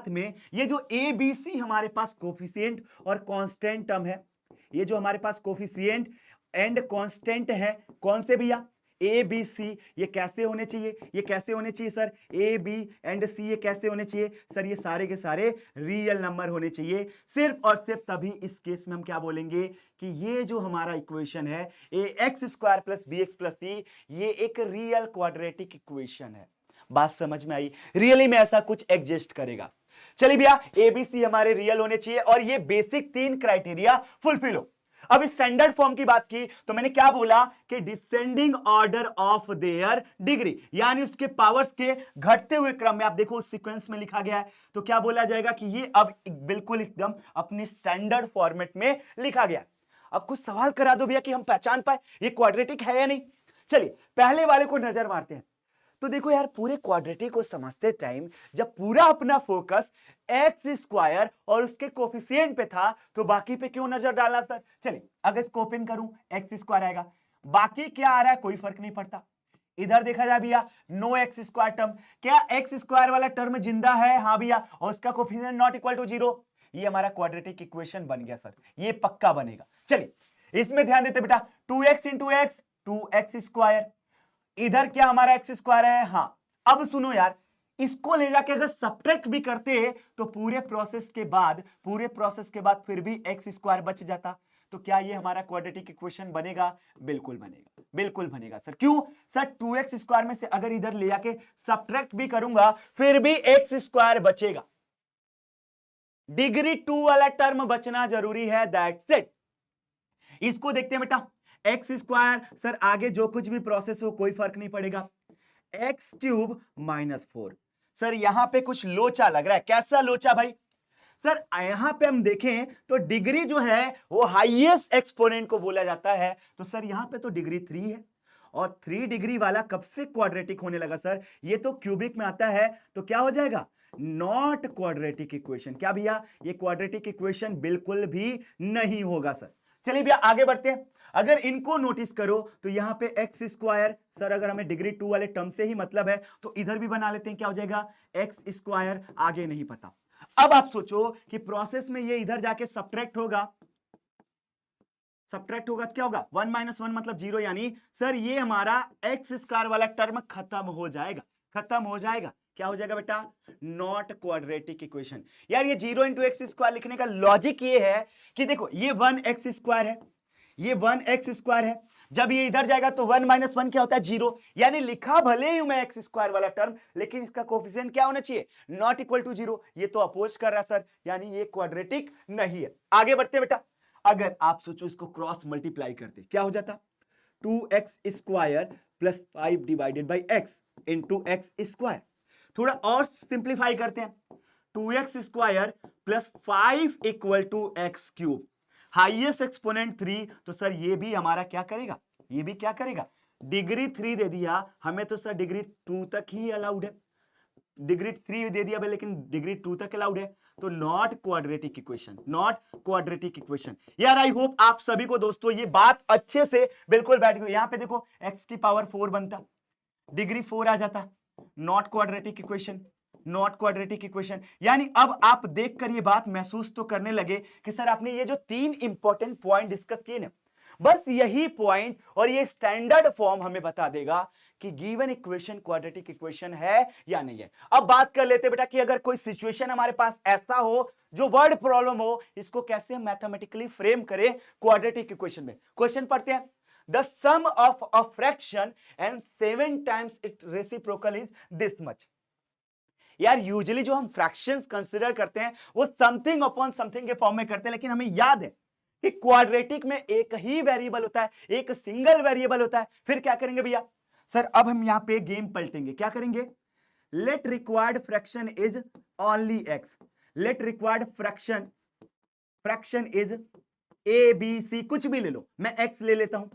में ये जो a b c हमारे पास कोफिशिएंट और कांस्टेंट टर्म है, ये जो हमारे पास कोफिशिएंट एंड कांस्टेंट है, कौन से भैया, ए बी सी, ये कैसे होने चाहिए, ये कैसे होने चाहिए सर, ए बी एंड सी, ये कैसे होने चाहिए सर, ये सारे के सारे रियल नंबर होने चाहिए। सिर्फ और सिर्फ तभी इस केस में हम क्या बोलेंगे कि ये जो हमारा इक्वेशन है a x square plus b x plus c, ये एक रियल क्वाड्रेटिक इक्वेशन है। बात समझ में आई, रियली में ऐसा कुछ एग्जिस्ट करेगा। चलिए भैया एबीसी हमारे रियल होने चाहिए और ये बेसिक 3 क्राइटेरिया फुलफिल हो। अब इस स्टैंडर्ड फॉर्म की बात की तो मैंने क्या बोला कि descending order of their degree, यानी उसके पावर्स के घटते हुए क्रम में। आप देखो उस सीक्वेंस में लिखा गया है, तो क्या बोला जाएगा कि ये अब बिल्कुल एकदम अपने स्टैंडर्ड फॉर्मेट में लिखा गया। अब कुछ सवाल करा दो भैया कि हम पहचान पाए ये क्वाड्रेटिक है या नहीं। चलिए पहले वाले को नजर मारते हैं। तो देखो यार, पूरे क्वाड्रेटिक को समझते टाइम जब पूरा अपना फोकस एक्स स्क्वायर और उसके कोफिशिएंट पे था, तो बाकी पे क्यों नजर डालना सर। चलिए अगर इसको ओपन करूं, एक्स स्क्वायर आएगा, बाकी क्या आ रहा है कोई फर्क नहीं पड़ता। इधर देखा जाए भैया, नो एक्स स्क्वायर टर्म, क्या एक्स स्क्वायर वाला टर्म जिंदा है, हाँ भैया, और उसका कोफिशिएंट नॉट इक्वल टू 0। ये हमारा क्वाड्रेटिक इक्वेशन बन गया सर, ये पक्का बनेगा। चलिए इसमें ध्यान देते बेटा, 2x into x 2x square, इधर क्या हमारा एक्स स्क्वायर है। हाँ अब सुनो यार, इसको ले जाके अगर सब्ट्रैक्ट भी करते तो पूरे प्रोसेस के बाद फिर भी एक्स स्क्वायर बच जाता। तो क्या ये हमारा क्वाड्रेटिक इक्वेशन बनेगा? बिल्कुल बनेगा, बिल्कुल बनेगा सर। क्यों सर, 2x स्क्वायर में से अगर इधर ले जाके सब्ट्रैक्ट भी करूंगा फिर भी एक्स स्क्वायर बचेगा। डिग्री 2 वाला टर्म बचना जरूरी है, दैट्स इट। इसको देखते हैं बेटा, एक्स स्क्वायर सर आगे जो कुछ भी प्रोसेस हो कोई फर्क नहीं पड़ेगा, एक्स क्यूब माइनस 4। सर यहां पे कुछ लोचा लग रहा है, कैसा लोचा भाई? सर यहां पे हम देखें तो डिग्री जो है वो हाईएस्ट एक्सपोनेंट को बोला जाता है, तो सर यहां पे तो डिग्री 3 है, और 3 डिग्री वाला कब से क्वाड्रेटिक होने लगा सर? ये तो क्यूबिक में आता है, तो क्या हो जाएगा, नॉट क्वाड्रेटिक इक्वेशन। क्या भैया, ये क्वाड्रेटिक इक्वेशन बिल्कुल भी नहीं होगा सर। चलिए भैया आगे बढ़ते हैं। अगर इनको नोटिस करो तो यहां पे एक्स स्क्वायर, सर अगर हमें डिग्री 2 वाले टर्म से ही मतलब है तो इधर भी बना लेते हैं, क्या हो जाएगा, एक्स स्क्वायर, आगे नहीं पता। अब आप सोचो कि प्रोसेस में ये इधर जाके सब्ट्रैक्ट होगा तो क्या होगा, 1 - 1 मतलब 0, यानी सर ये हमारा एक्स स्क्वायर वाला टर्म खत्म हो जाएगा। खत्म हो जाएगा। क्या हो जाएगा बेटा? Not quadratic equation. यार ये 0 इंटू एक्स स्क्वायर लिखने का लॉजिक ये है कि देखो ये 1x स्क्वायर है, ये 1x स्क्वायर है, जब ये इधर जाएगा तो 1 माइनस 1 क्या होता है? 0। यानी लिखा भले ही मैं एक्स स्क्वायर वाला टर्म, लेकिन इसका कोफिशिएंट क्या होना चाहिए? Not equal to 0। ये तो अपोज कर रहा है सर, यानी ये क्वाड्रेटिक नहीं है। आगे बढ़ते बेटा, अगर आप सोचो इसको क्रॉस मल्टीप्लाई करते क्या हो जाता? 2x square plus 5 divided by x into x square. थोड़ा और सिंप्लीफाई करते हैं, 2x square plus 5 equal to x cube, highest exponent 3, तो सर ये भी हमारा क्या करेगा? ये भी क्या करेगा? डिग्री 3 दे दिया हमें, तो सर डिग्री 2 तक ही अलाउड है। डिग्री 3 दे दिया भाई, लेकिन डिग्री 2 तक अलाउड है, तो not quadratic equation, not quadratic equation. यार आई होप आप सभी को दोस्तों ये बात अच्छे से बिल्कुल बैठ गई। यहां पे देखो x की पावर 4 बनता, डिग्री 4 आ जाता, not quadratic equation, not quadratic equation. यानी अब आप देखकर ये बात महसूस तो करने लगे कि सर आपने ये जो 3 इंपॉर्टेंट पॉइंट डिस्कस किए ना, बस यही पॉइंट और ये स्टैंडर्ड फॉर्म हमें बता देगा कि गिवन इक्वेशन क्वाड्रेटिक इक्वेशन है या नहीं है। अब बात कर लेते बेटा कि अगर कोई सिचुएशन हमारे पास ऐसा हो जो वर्ड प्रॉब्लम हो, इसको कैसे मैथमेटिकली फ्रेम करें क्वाड्रेटिक इक्वेशन में। क्वेश्चन पढ़ते हैं, the sum of a fraction and 7 times its reciprocal is this much। यार यूजुअली जो हम फ्रैक्शंस कंसीडर करते हैं वो समथिंग अपॉन समथिंग के फॉर्म में करते हैं, लेकिन हमें याद है कि क्वाड्रेटिक में एक ही वेरिएबल होता है, एक सिंगल वेरिएबल होता है। फिर क्या करेंगे भैया? सर अब हम यहां पे गेम पलटेंगे, क्या करेंगे? Let required fraction is only x, let required fraction is A B C, कुछ भी ले लो, मैं एक्स ले लेता हूं,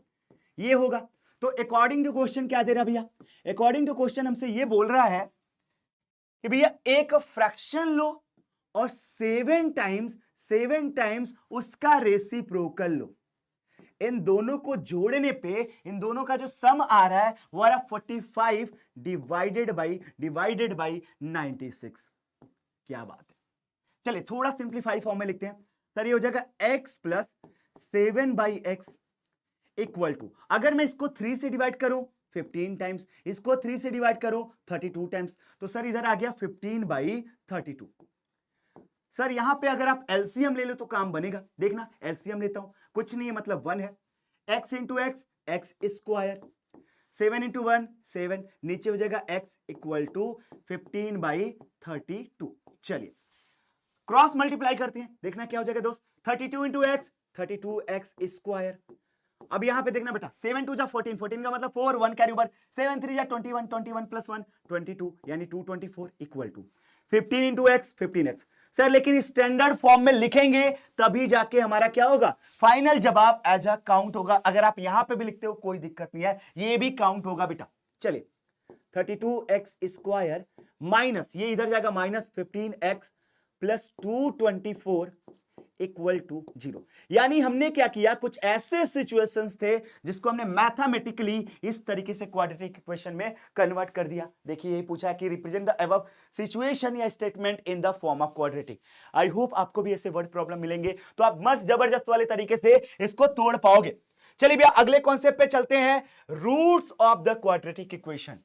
ये होगा। तो अकॉर्डिंग टू क्वेश्चन क्या दे रहा भैया? अकॉर्डिंग टू क्वेश्चन हमसे ये बोल रहा है कि भैया एक फ्रैक्शन लो और 7 टाइम्स उसका रेसिप्रोकल लो। इन दोनों को जोड़ने पे इन दोनों का जो सम आ रहा है वो आ रहा 45 डिवाइडेड बाई 96। क्या बात है। चलिए थोड़ा सिंप्लीफाई फॉर्म में लिखते हैं। सर ये हो जाएगा x plus 7/x equal to, अगर मैं इसको 3 से डिवाइड करूं 15 टाइम्स, इसको 3 से डिवाइड करूं 32 टाइम्स, तो सर इधर आ गया 15/32। सर यहां पे अगर आप एलसीएम ले लो तो काम बनेगा। देखना एलसीएम लेता हूं, कुछ नहीं है मतलब 1 है, x into x square, 7 into 1 7, नीचे हो जाएगा x इक्वल टू 15/32। चलिए क्रॉस मल्टीप्लाई करते हैं, देखना क्या हो जाएगा दोस्त, 32 इंटू एक्स 32x स्क्वायर। अब यहां पे देखना बेटा 7 2 जा 14, 14 का मतलब 4, 1 कैरी ओवर, 7 3 जा 21, 21 प्लस 1 22, यानी 224 equal to 15 into x 15x। Sir लेकिन स्टैंडर्ड फॉर्म में लिखेंगे तभी जाके हमारा क्या होगा? फाइनल जवाब एज अ काउंट होगा। अगर आप यहां पे भी लिखते हो कोई दिक्कत नहीं है, ये भी काउंट होगा बेटा। चलिए 32x स्क्वायर माइनस ये इधर जाएगा minus 15x plus 224 equal to 0। यानी हमने क्या किया, कुछ ऐसे सिचुएशंस थे जिसको हमने मैथमेटिकली इस तरीके से क्वाड्रेटिक इक्वेशन में कन्वर्ट कर दिया। देखिए यही पूछा है कि रिप्रेजेंट द अबव सिचुएशन या statement in the form of quadratic. I hope आपको भी ऐसे वर्ड प्रॉब्लम मिलेंगे तो आप मस्त जबरदस्त वाले तरीके से इसको तोड़ पाओगे। चलिए भैया अगले कॉन्सेप्ट पे चलते हैं, roots of the quadratic equation.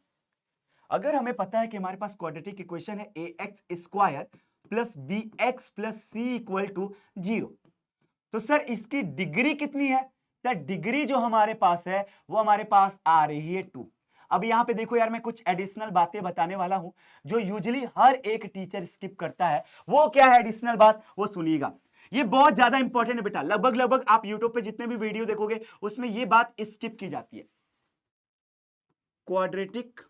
अगर हमें पता है कि हमारे पास क्वाड्रेटिक इक्वेशन है ax square plus b x plus c equal to 0, तो सर इसकी डिग्री कितनी है? सर डिग्री जो हमारे पास है वो हमारे पास आ रही है 2। अब यहां पे देखो यार मैं कुछ एडिशनल बातें बताने वाला हूं जो यूजुअली हर एक टीचर स्किप करता है। वो क्या है एडिशनल बात, वो सुनिएगा, ये बहुत ज्यादा इंपॉर्टेंट है बेटा। लगभग आप यूट्यूब पे जितने भी वीडियो देखोगे उसमें ये बात स्किप की जाती है। क्वाड्रेटिक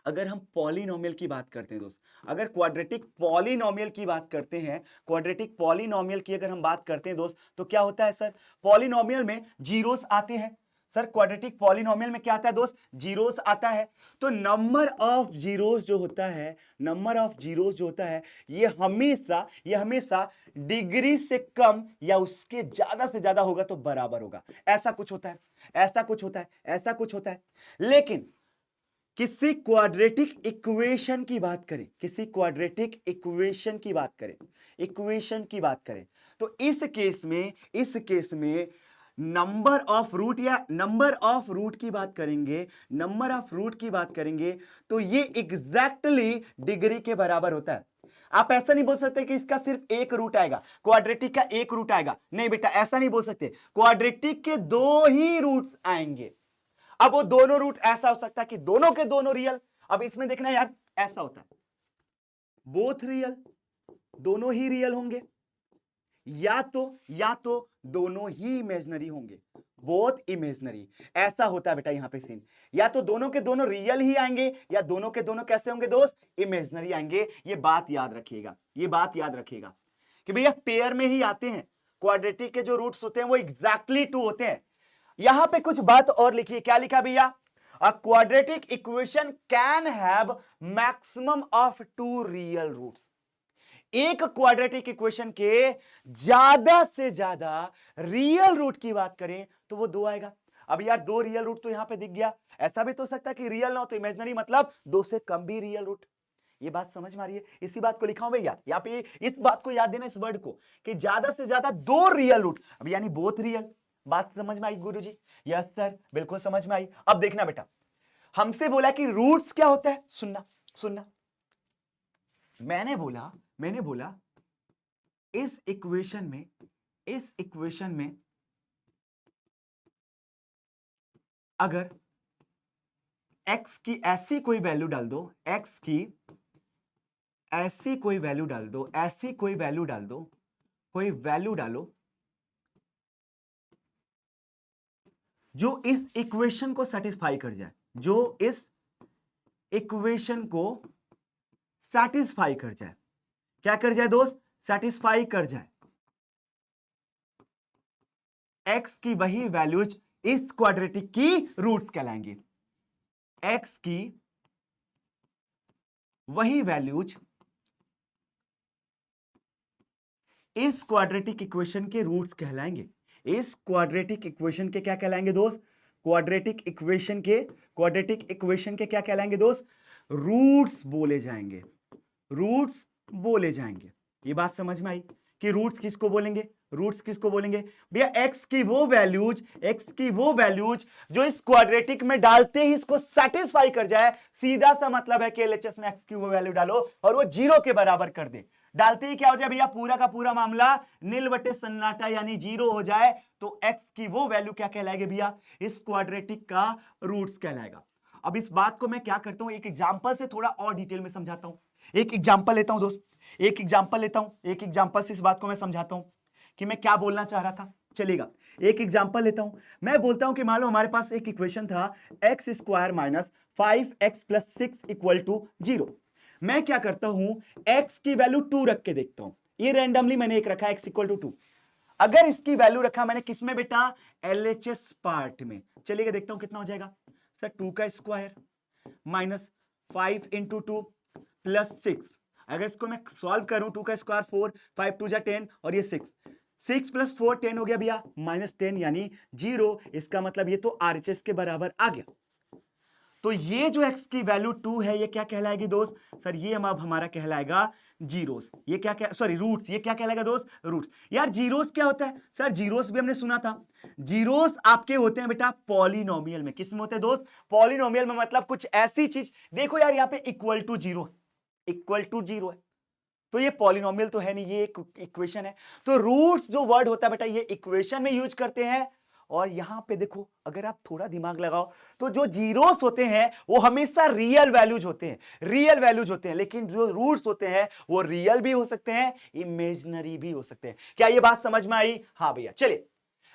अगर हम पॉलिनोमियल की बात करते हैं दोस्त, अगर क्वाड्रेटिक पॉलिनोमियल की बात करते हैं, क्वाड्रेटिक पॉलिनोमियल की अगर हम बात करते हैं दोस्त, तो क्या होता है सर? पॉलिनोमियल में जीरोस आते हैं। सर क्वाड्रेटिक पॉलिनोमियल में क्या आता है दोस्त? जीरोस आता है। तो नंबर ऑफ जीरोस जो होता है, नंबर ऑफ जीरोस जो होता है ये हमेशा डिग्री से कम या उसके ज्यादा से ज्यादा होगा तो बराबर होगा। ऐसा कुछ होता है, ऐसा कुछ होता है, ऐसा कुछ होता है। लेकिन किसी क्वाड्रेटिक इक्वेशन की बात करें, किसी क्वाड्रेटिक इक्वेशन की बात करें, इक्वेशन की बात करें, तो इस केस में नंबर ऑफ रूट या नंबर ऑफ रूट की बात करेंगे, नंबर ऑफ रूट की बात करेंगे तो ये एग्जैक्टली डिग्री के बराबर होता है। आप ऐसा नहीं बोल सकते कि इसका सिर्फ एक रूट आएगा, क्वाड्रेटिक का एक रूट आएगा, नहीं बेटा ऐसा नहीं बोल सकते, क्वाड्रेटिक के दो ही रूट्स आएंगे। अब वो दोनों रूट ऐसा हो सकता है कि दोनों के दोनों रियल। अब इसमें देखना यार, ऐसा होता है बोथ रियल, दोनों ही रियल होंगे, या तो दोनों ही इमेजनरी होंगे, बोथ इमेजनरी। ऐसा होता है बेटा यहां पे सीन, या तो दोनों के दोनों रियल ही आएंगे या दोनों के दोनों कैसे होंगे दोस्त, इमेजनरी आएंगे। ये बात याद रखिएगा, ये बात याद रखिएगा कि भैया पेयर में ही आते हैं, क्वाड्रेटिक के जो रूट्स होते हैं वो एग्जैक्टली 2 होते हैं। यहां पे कुछ बात और लिखिए, क्या लिखा भैया, a quadratic equation can have maximum of 2 real roots. एक क्वाड्रेटिक इक्वेशन के ज्यादा से ज्यादा रियल रूट की बात करें तो वो 2 आएगा। अब यार 2 रियल रूट तो यहां पे दिख गया, ऐसा भी तो हो सकता है कि रियल ना हो तो इमेजिनरी, मतलब 2 से कम भी रियल रूट। ये बात समझ में आ रही है, इसी बात को लिखा हूं भैया यहां पे, इस बात को याद देना, इस वर्ड को, कि ज्यादा से ज्यादा 2 रियल रूट, अब यानी बोथ रियल। बात समझ में आई गुरुजी? यस सर, बिल्कुल समझ में आई। अब देखना बेटा, हमसे बोला कि रूट्स क्या होता है, सुनना सुनना, मैंने बोला इस इक्वेशन में अगर x की ऐसी कोई वैल्यू डाल दो, x की ऐसी कोई वैल्यू डाल दो, ऐसी कोई वैल्यू डाल दो, कोई वैल्यू डालो जो इस इक्वेशन को सेटिस्फाई कर जाए, जो इस इक्वेशन को सेटिस्फाई कर जाए। क्या कर जाए दोस्त, सेटिस्फाई कर जाए। x की वही वैल्यूज इस क्वाड्रेटिक की रूट्स कहलाएंगे, x की वही वैल्यूज इस क्वाड्रेटिक इक्वेशन के रूट्स कहलाएंगे। इस क्वाड्रेटिक इक्वेशन के क्या कहलाएंगे दोस्त, क्वाड्रेटिक इक्वेशन के क्या कहलाएंगे दोस्त, रूट्स बोले जाएंगे, रूट्स बोले जाएंगे। ये बात समझ में आई कि रूट्स किसको बोलेंगे, रूट्स किसको बोलेंगे भैया, x की वो वैल्यूज जो इस क्वाड्रेटिक में डालते ही इसको सेटिस्फाई कर जाए। सीधा सा मतलब है कि एलएचएस में x की वो वैल्यू डालो और वो 0 के बराबर कर दे। डालते ही क्या हो जाए भैया, पूरा का पूरा मामला नील बटे सन्नाटा यानी 0 हो जाए, तो x की वो वैल्यू क्या कहलाएगी भैया, इस क्वाड्रेटिक का रूट्स कहलाएगा। अब इस बात को मैं क्या करता हूं, एक एग्जांपल से थोड़ा और डिटेल में समझाता हूं। एक एग्जांपल लेता हूं दोस्त, एक एग्जांपल से इस बात को मैं समझाता हूं कि मैं क्या बोलना चाह रहा था। चलिएगा, एक एग्जांपल लेता हूं। मैं बोलता हूं कि मान लो हमारे पास एक इक्वेशन था x square minus 5x plus 6 equal to 0। मैं क्या करता हूं, x की वैल्यू 2 रख के देखता हूं। ये रैंडमली मैंने एक रखा x इक्वल टू 2। अगर इसकी वैल्यू रखा मैंने किसमें बेटा, LHS पार्ट में। चलिएगा देखता हूं कितना हो जाएगा सर, 2 का स्क्वायर माइनस 5 इंटू 2 प्लस 6। अगर इसको मैं सॉल्व करूं, 2 का स्क्वायर 4, 5 2 जा 10 और ये 6 प्लस 4 10 हो गया भैया, माइनस 10 यानी 0। इसका मतलब ये तो RHS के बराबर आ गया। तो ये जो x की वैल्यू 2 है ये क्या कहलाएगी दोस्त, सर ये अब हमारा कहलाएगा जीरोस। ये क्या सॉरी रूट्स, ये क्या कहलाएगा दोस्त, रूट्स। यार जीरोस क्या होता है सर, जीरोस भी हमने सुना था। जीरोस आपके होते हैं बेटा पॉलिनोमियल में। किस में होते हैं दोस्त, पॉलिनोमियल में। मतलब कुछ ऐसी चीज, देखो यार यहाँ पे इक्वल टू जीरो है, तो ये पॉलिनोमियल तो है नहीं, ये एक इक्वेशन है। तो रूट्स जो वर्ड होता है बेटा ये इक्वेशन में यूज करते हैं। और यहां पे देखो, अगर आप थोड़ा दिमाग लगाओ तो जो जीरोस होते हैं वो हमेशा रियल वैल्यूज होते हैं, लेकिन जो रूट्स होते हैं वो रियल भी हो सकते हैं, इमेजिनरी भी हो सकते हैं। क्या ये बात समझ में आई? हाँ भैया। चलिए,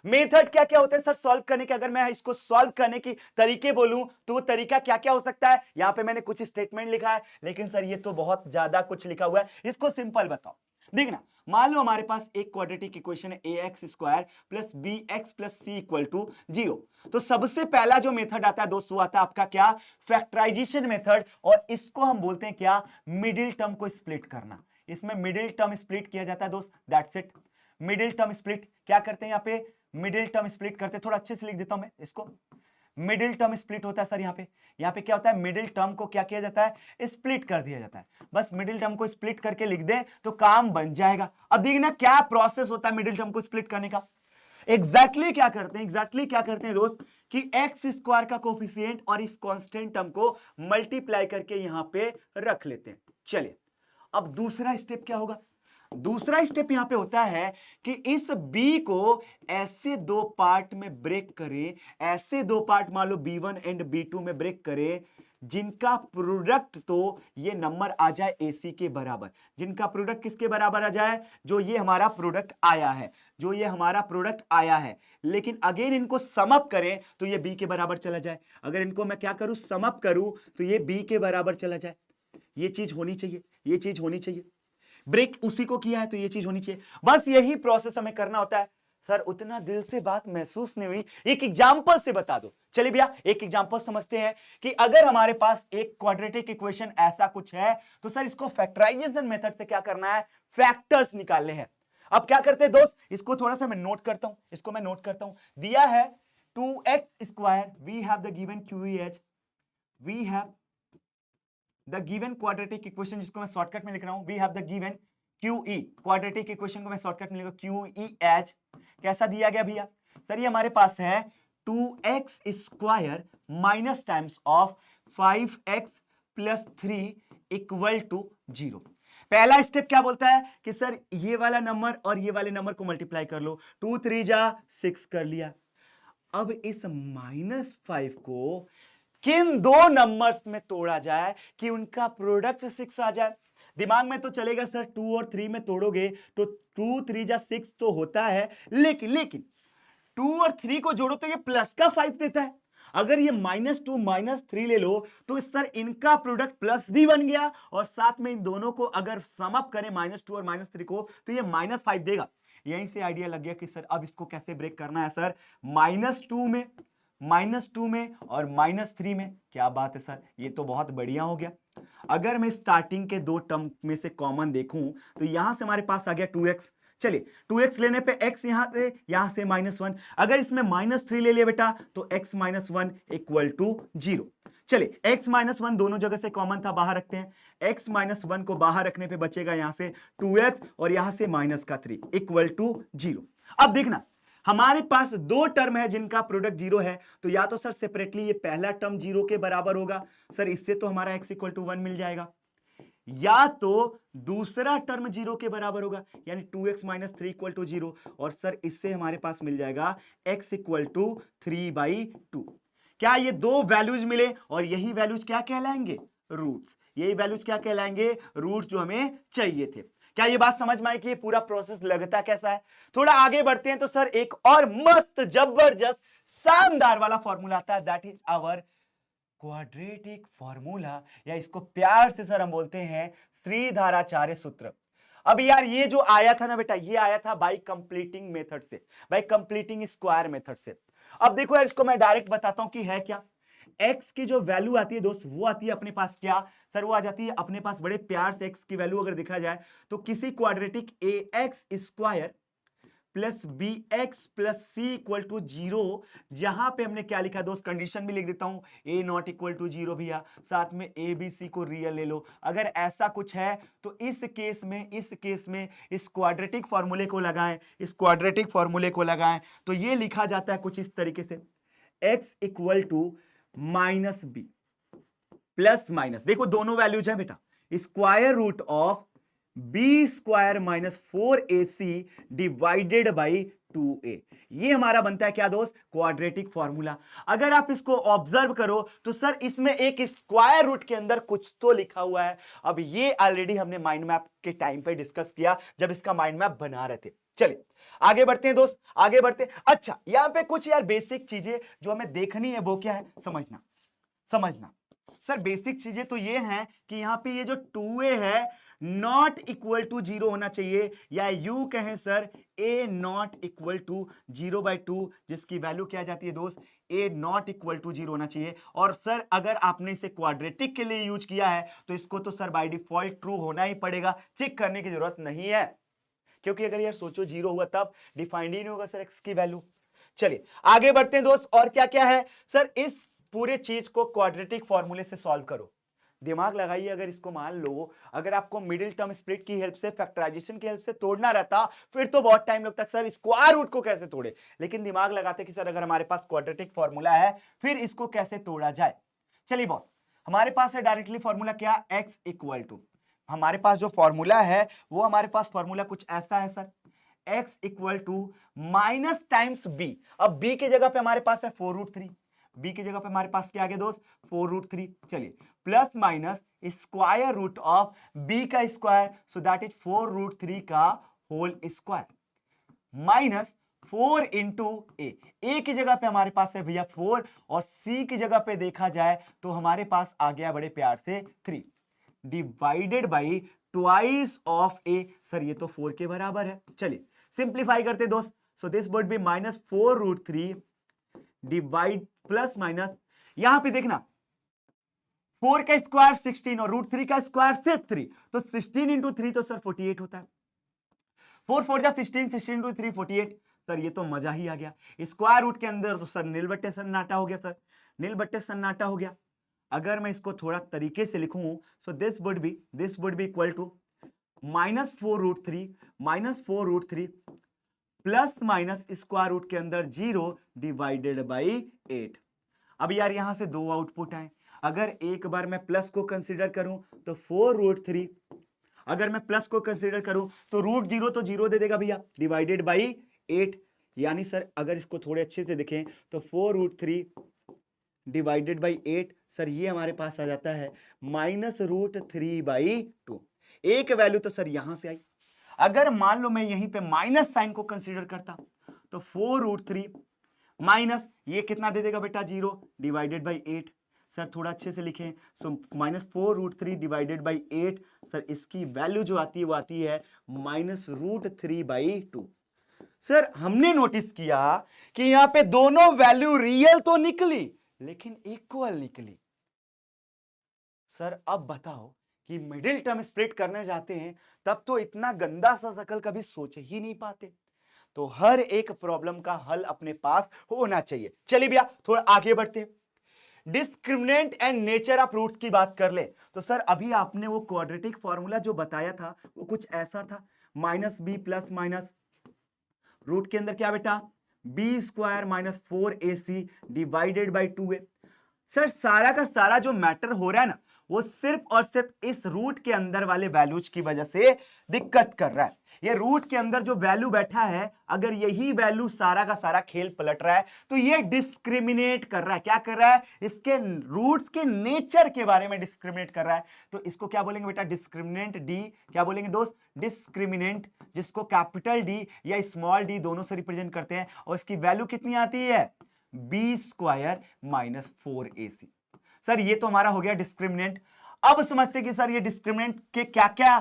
मेथड क्या क्या होते हैं सर सॉल्व करने के? अगर मैं इसको सॉल्व करने की तरीके बोलूं तो वो तरीका क्या क्या हो सकता है? यहां पे मैंने कुछ स्टेटमेंट लिखा है, लेकिन सर ये तो बहुत ज्यादा कुछ लिखा हुआ है, इसको सिंपल बताओ। देखना, मान लो हमारे पास एक क्वाड्रेटिक इक्वेशन है ax square plus bx plus c equal to 0। तो सबसे पहला जो मेथड आता है दोस्तों, आता है आपका क्या, फैक्टराइजेशन मेथड। और इसको हम बोलते हैं क्या, मिडिल टर्म को स्प्लिट करना। इसमें मिडिल टर्म स्प्लिट किया जाता है दोस्त, that's it. Middle term split क्या करते हैं, यहाँ पे मिडिल टर्म स्प्लिट करते हैं। थोड़ा अच्छे से लिख देता हूं मैं इसको, मिडिल टर्म स्प्लिट होता है सर। यहाँ पे क्या होता है, मिडिल टर्म को क्या किया जाता है, स्प्लिट कर दिया जाता है। बस मिडिल टर्म को स्प्लिट करके लिख दें तो काम बन जाएगा। अब देखना क्या प्रोसेस होता है मिडिल टर्म को स्प्लिट करने का। एग्जैक्टली क्या करते हैं, एग्जैक्टली क्या करते हैं दोस्त कि एक्स स्क्वायर का कोफिशिएंट और इस कांस्टेंट टर्म को मल्टीप्लाई करके यहां पे रख लेते हैं। चलिए अब दूसरा स्टेप क्या होगा, दूसरा स्टेप यहां पे होता है कि इस b को ऐसे दो पार्ट में ब्रेक करें, ऐसे दो पार्ट मान लो b1 एंड b2 में ब्रेक करें जिनका प्रोडक्ट तो ये नंबर आ जाए AC के बराबर, जिनका प्रोडक्ट किसके बराबर आ जाए, जो ये हमारा प्रोडक्ट आया है, जो ये हमारा प्रोडक्ट आया है। लेकिन अगेन इनको सम अप करें तो ये b के बराबर चला जाए, अगर इनको मैं क्या करूं सम अप करूं तो ये b के बराबर चला जाए। ये चीज होनी चाहिए, ये चीज होनी चाहिए, ब्रेक उसी को किया है तो ये चीज होनी चाहिए। बस यही प्रोसेस हमें करना होता है। सर उतना दिल से बात महसूस नहीं हुई, एक एग्जांपल से बता दो। चलिए भैया एक एग्जांपल समझते हैं कि अगर हमारे पास एक क्वाड्रेटिक इक्वेशन ऐसा कुछ है तो सर इसको फैक्टराइजेशन मेथड से क्या करना है, फैक्टर्स निकालने हैं। अब क्या करते हैं दोस्त, इसको थोड़ा सा मैं नोट करता हूं, इसको मैं नोट करता हूं। दिया है 2x², we have the given QEH, we have the given quadratic equation, जिसको मैं शॉर्टकट में लिख रहा हूं, we have the given QE, quadratic equation को मैं शॉर्टकट में लिखूंगा QEH। कैसा दिया गया भैया, सर ये हमारे पास है 2x² minus times of 5x plus 3 equal to 0। पहला स्टेप क्या बोलता है कि सर ये वाला नंबर और ये वाले नंबर को मल्टीप्लाई कर लो, 2 3 जा 6 कर लिया। अब इस -5 को किन दो नंबर्स में तोड़ा जाए कि उनका प्रोडक्ट 6 आ जाए। दिमाग में तो चलेगा सर 2 और 3 में तोड़ोगे तो 2 3 जा 6 तो होता है, लेकिन 2 और 3 को जोड़ो तो ये प्लस का 5 देता है। अगर ये -2 -3 ले लो तो सर इनका प्रोडक्ट प्लस भी बन गया और साथ में इन दोनों को अगर सम अप करें -2 और -3 को तो ये -5 देगा। यहीं से आइडिया लग गया कि सर अब इसको कैसे ब्रेक करना है। सर -2 में, -2 में और -3 में, क्या बात है सर, ये तो बहुत बढ़िया हो गया। अगर मैं स्टार्टिंग के दो टर्म में से कॉमन देखूं तो यहां से हमारे पास आ गया 2x। चलिए 2x लेने पे x यहां से -1, अगर इसमें -3 ले लिया बेटा तो x -1 इक्वल टू 0। चलिए x -1 दोनों जगह से कॉमन था, बाहर रखते हैं। x -1 को बाहर रखने पे बचेगा यहां से 2x और यहां से -3 इक्वल टू 0। अब देखना हमारे पास दो टर्म है जिनका प्रोडक्ट 0 है, तो या तो सर सेपरेटली ये पहला टर्म 0 के बराबर होगा, सर इससे तो हमारा x इक्वल टू 1 मिल जाएगा, या तो दूसरा टर्म 0 के बराबर होगा यानी 2x - 3 इक्वल टू 0, और सर इससे हमारे पास मिल जाएगा x इक्वल टू 3/2। क्या ये दो वैल्यूज मिले और यही वैल्यूज क्या कहलाएंगे, रूट्स। यही वैल्यूज क्या कहलाएंगे, रूट्स जो हमें चाहिए थे। क्या ये बात समझ में आई कि ये पूरा प्रोसेस लगता कैसा है। थोड़ा आगे बढ़ते हैं तो सर एक और मस्त जबरदस्त शानदार वाला फॉर्मूला आता है, that is our quadratic formula, या इसको प्यार से सर हम बोलते हैं श्रीधराचार्य सूत्र। अब यार ये जो आया था ना बेटा, ये आया था बाय कंप्लीटिंग मेथड से, बाय कंप्लीटिंग स्क्वायर मेथड से। अब देखो यार इसको मैं डायरेक्ट बताता हूं कि है क्या। x की जो वैल्यू आती है दोस्त वो आती है अपने पास क्या, सर वो आ जाती है अपने पास बड़े प्यार से x की वैल्यू अगर देखा जाए तो किसी quadratic ax² plus bx plus c equal to 0, जहां पे हमने क्या लिखा दोस्त, कंडीशन भी लिख देता हूं, a नॉट इक्वल टू 0 भैया, साथ में a b c को रियल ले लो। अगर ऐसा कुछ है तो इस केस में इस क्वाड्रेटिक फॉर्मूले को लगाएं, इस क्वाड्रेटिक फॉर्मूले को लगाएं तो ये लिखा जाता है कुछ इस तरीके से, x equal to -b plus minus, देखो दोनों वैल्यूज हैं बेटा, square root of b² - 4ac divided by 2a। ये हमारा बनता है क्या दोस्त, क्वाड्रेटिक फॉर्मूला। अगर आप इसको ऑब्जर्व करो तो सर इसमें एक स्क्वायर रूट के अंदर कुछ तो लिखा हुआ है। अब ये ऑलरेडी हमने माइंड मैप के टाइम पे डिस्कस किया जब इसका माइंड मैप बना रहे थे। चलिए आगे बढ़ते हैं दोस्त, आगे बढ़ते हैं। अच्छा यहां पे कुछ यार बेसिक चीजें जो हमें देखनी है वो क्या है, समझना सर बेसिक चीजें तो ये हैं कि यहां पे ये जो 2a है नॉट इक्वल टू 0 होना चाहिए, या यू कहें sir a not equal to 0/2, जिसकी वैल्यू क्या जाती है दोस्त, a नॉट इक्वल टू 0 होना चाहिए। और सर अगर आपने इसे क्वाड्रेटिक के लिए यूज किया है तो इसको तो सर बाय डिफॉल्ट ट्रू होना ही पड़ेगा, चेक करने की जरूरत नहीं है, क्योंकि अगर यार सोचो 0 हुआ तब डिफाइंड ही नहीं होगा सर x की वैल्यू। चलिए आगे बढ़ते हैं दोस्त, और क्या क्या है सर, इस पूरे चीज को क्वाड्रेटिक फॉर्मूले से सॉल्व करो। दिमाग लगाइए, अगर इसको मान लो अगर आपको मिडिल टर्म स्प्लिट की हेल्प से, फैक्टराइजेशन की हेल्प से तोड़ना रहता फिर तो बहुत टाइम लगता सर स्क्वायर रूट को कैसे तोड़े, लेकिन दिमाग लगाते कि सर अगर हमारे पास क्वाड्रेटिक फॉर्मूला है फिर इसको कैसे तोड़ा जाए। चलिए बॉस, हमारे पास है डायरेक्टली फॉर्मूला क्या, x इक्वल टू, हमारे पास जो फॉर्मूला है वो हमारे पास फॉर्मूला कुछ ऐसा है sir, x equal to minus times b। अब b की जगह पे हमारे पास है 4√3, b की जगह पे हमारे पास क्या आ गया दोस्त 4√3। चलिए plus minus square root of b का स्क्वायर, सो दैट इज 4√3 का whole square minus 4 into a की जगह पे हमारे पास है भैया 4 और c की जगह पे देखा जाए तो हमारे पास आ गया बड़े प्यार से 3 divided by twice of A. Sir ये तो 4 के बराबर है। चलिए सिंप्लीफाई करते दोस्त, सो this would B minus 4√3 divide plus minus, यहां पे देखना 4 का स्क्वायर 16 और √3 का स्क्वायर सिर्फ 3, तो 16 इंटू 3 तो सर 48 होता है। 4 4 जा 16, 16 इंटू 3 48। सर ये तो मजा ही आ गया, स्क्वायर रूट के अंदर तो सर नील बट्टे सन्नाटा हो गया, सर नील बट्टे सन्नाटा हो गया। अगर मैं इसको थोड़ा तरीके से लिखूं, so this would be equal to -4√3 plus minus square root के अंदर 0 डिवाइडेड बाई 8। अब यार यहां से दो आउटपुट आए, अगर एक बार मैं प्लस को कंसीडर करूं तो 4√3, अगर मैं प्लस को कंसीडर करूं तो √0 तो 0 दे देगा भैया डिवाइडेड बाई 8, यानी सर अगर इसको थोड़े अच्छे से देखें तो 4√3 डिवाइडेड बाई 8, सर ये हमारे पास आ जाता है -√3/2। एक वैल्यू तो सर यहां से आई। अगर मान लो मैं यहीं पे माइनस साइन को कंसीडर करता तो 4√3 माइनस ये कितना दे देगा बेटा 0 डिवाइडेड बाई 8। सर थोड़ा अच्छे से लिखें, सो -4√3 डिवाइडेड बाई 8, सर इसकी वैल्यू जो आती है वो आती है -√3/2। सर हमने नोटिस किया कि यहां पे दोनों वैल्यू रियल तो निकली लेकिन इक्वल निकली। सर अब बताओ कि मिडिल टर्म स्प्लिट करने जाते हैं तब तो इतना गंदा सा शकल कभी सोच ही नहीं पाते। तो हर एक प्रॉब्लम का हल अपने पास होना चाहिए। चलिए भैया थोड़ा आगे बढ़ते हैं, discriminant and nature of roots की बात कर ले तो सर अभी आपने वो क्वाड्रेटिक फॉर्मूला जो बताया था वो कुछ ऐसा था, -b प्लस माइनस रूट के अंदर क्या बेटा b square minus 4ac divided by 2a। Sir सारा का सारा जो मैटर हो रहा है ना वो सिर्फ और सिर्फ इस रूट के अंदर वाले वैल्यूज की वजह से दिक्कत कर रहा है। ये रूट के अंदर जो वैल्यू बैठा है, अगर यही वैल्यू सारा का सारा खेल पलट रहा है तो ये डिस्क्रिमिनेट कर रहा है। क्या कर रहा है, इसके रूट के नेचर के बारे में डिस्क्रिमिनेट कर रहा है। तो इसको क्या बोलेंगे बेटा डिस्क्रिमिनेंट डी। क्या बोलेंगे दोस्त डिस्क्रिमिनेंट, जिसको कैपिटल डी या स्मॉल डी दोनों से रिप्रेजेंट करते हैं, और इसकी वैल्यू कितनी आती है b square minus 4ac। Sir ये तो हमारा हो गया डिस्क्रिमिनेंट। अब समझते कि सर ये डिस्क्रिमिनेंट के क्या क्या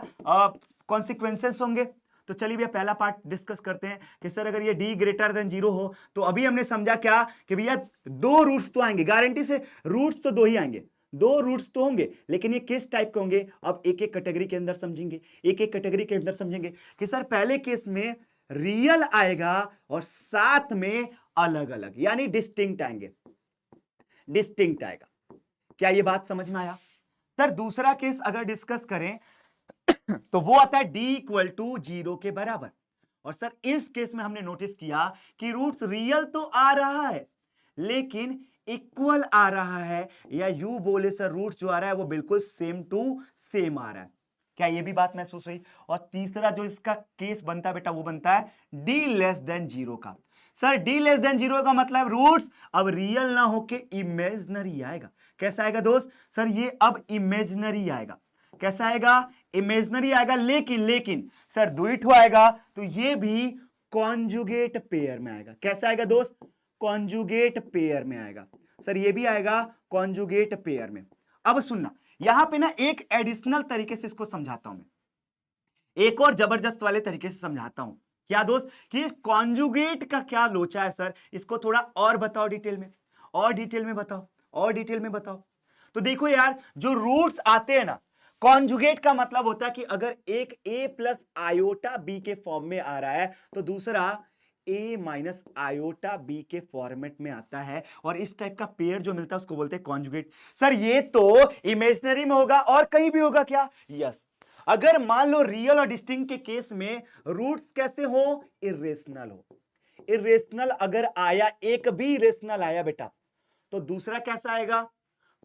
कॉन्सिक्वेंसेस होंगे। तो चलिए भैया पहला पार्ट डिस्कस करते हैं कि सर अगर ये d ग्रेटर देन 0 हो तो अभी हमने समझा क्या कि भैया दो रूट्स तो आएंगे, गारंटी से रूट्स तो दो ही आएंगे, दो रूट्स तो होंगे, लेकिन ये किस टाइप के होंगे अब एक एक कैटेगरी के अंदर समझेंगे, एक एक कैटेगरी के अंदर समझेंगे कि सर पहले केस में रियल आएगा और साथ में अलग अलग यानी डिस्टिंक्ट आएंगे, डिस्टिंक्ट आएगा। क्या ये बात समझ में आया। सर दूसरा केस अगर डिस्कस करें तो वो आता है d इक्वल टू 0 के बराबर, और सर इस केस में हमने नोटिस किया कि रूट्स रियल तो आ रहा है लेकिन इक्वल आ रहा है, या यू बोले सर रूट्स जो आ रहा है वो बिल्कुल सेम टू सेम आ रहा है। क्या ये भी बात महसूस हुई। और तीसरा जो इसका केस बनता है बेटा वो बनता है d लेस देन 0 का। सर d लेस देन 0 का मतलब रूट्स अब रियल ना होके इमेजिनरी आएगा। कैसा आएगा दोस्त, सर ये अब इमेजिनरी आएगा। कैसा आएगा, इमेजिनरी आएगा, लेकिन सर दुईठो आएगा तो ये भी कॉन्जुगेट पेयर में आएगा। कैसा आएगा दोस्त, कॉन्जुगेट पेयर में आएगा। सर ये भी आएगा कॉन्जुगेट पेयर में। अब सुनना यहां पे ना एक एडिशनल तरीके से इसको समझाता हूं मैं, एक और जबरदस्त वाले तरीके से समझाता हूं। क्या दोस्त कि कॉन्जुगेट का क्या लोचा है सर, इसको थोड़ा और बताओ डिटेल में, और डिटेल में बताओ, और डिटेल में बताओ। तो देखो यार जो रूट्स आते हैं ना, कॉन्जुगेट का मतलब होता है कि अगर एक a प्लस आयोटा b के फॉर्म में आ रहा है तो दूसरा ए माइनस आयोटा बी के फॉर्मेट में आता है और इस टाइप का पेयर जो मिलता है उसको बोलते हैं कॉन्जुगेट। सर ये तो इमेजिनरी में होगा और कहीं भी होगा क्या? यस। अगर मान लो रियल और डिस्टिंक्ट के केस में रूट्स कैसे हो? इरेशनल हो। इरेशनल अगर आया, एक भी इरेशनल आया बेटा, तो दूसरा कैसा आएगा?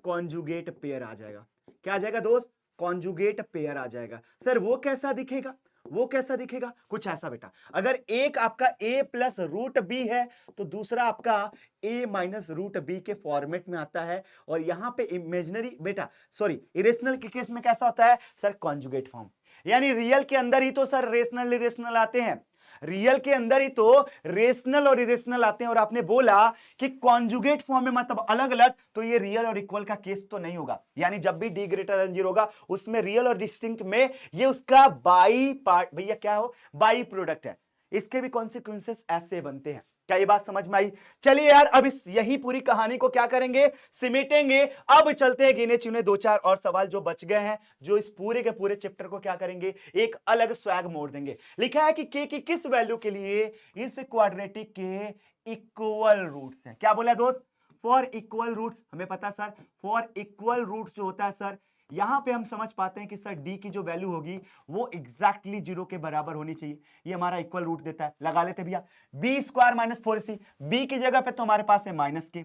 कॉन्जुगेट पेयर आ जाएगा। क्या आ जाएगा दोस्त? कॉन्जुगेट पेयर आ जाएगा। सर वो कैसा दिखेगा? वो कैसा दिखेगा? कुछ ऐसा बेटा, अगर एक आपका a प्लस रूट बी है तो दूसरा आपका a माइनस रूट बी के फॉर्मेट में आता है। और यहां पे इमेजिनरी बेटा, सॉरी इरेशनल के केस में कैसा होता है सर? Conjugate form. यानी रियल के अंदर ही तो सर रेशनल इरेशनल आते हैं, रियल के अंदर ही तो रेशनल और इरेशनल आते हैं। और आपने बोला कि कॉन्जुगेट फॉर्म में मतलब अलग अलग, तो ये रियल और इक्वल का केस तो नहीं होगा। यानी जब भी डी ग्रेटर देन जीरो होगा उसमें रियल और डिस्टिंक्ट में ये उसका बाई पार्ट, भैया क्या हो? बाई प्रोडक्ट है। इसके भी कॉन्सिक्वेंसेस ऐसे बनते हैं। क्या ये बात समझ में आई? चलिए यार, अब इस यही पूरी कहानी को क्या करेंगे? सिमेटेंगे। अब चलते हैं गिने चुने दो चार और सवाल जो बच गए हैं, जो इस पूरे के पूरे चैप्टर को क्या करेंगे? एक अलग स्वैग मोड़ देंगे। लिखा है कि के की किस वैल्यू के लिए इस क्वाड्रेटिक के इक्वल रूट्स हैं। क्या बोला दोस्त? For equal roots. हमें पता सर फॉर इक्वल रूट्स जो होता है सर, यहां पे हम समझ पाते हैं कि सर डी की जो वैल्यू होगी वो एग्जैक्टली जीरो के बराबर होनी चाहिए। ये हमारा इक्वल रूट देता है। लगा लेते भैया, B square minus 4ac। B की जगह पे तो हमारे पास है माइनस के,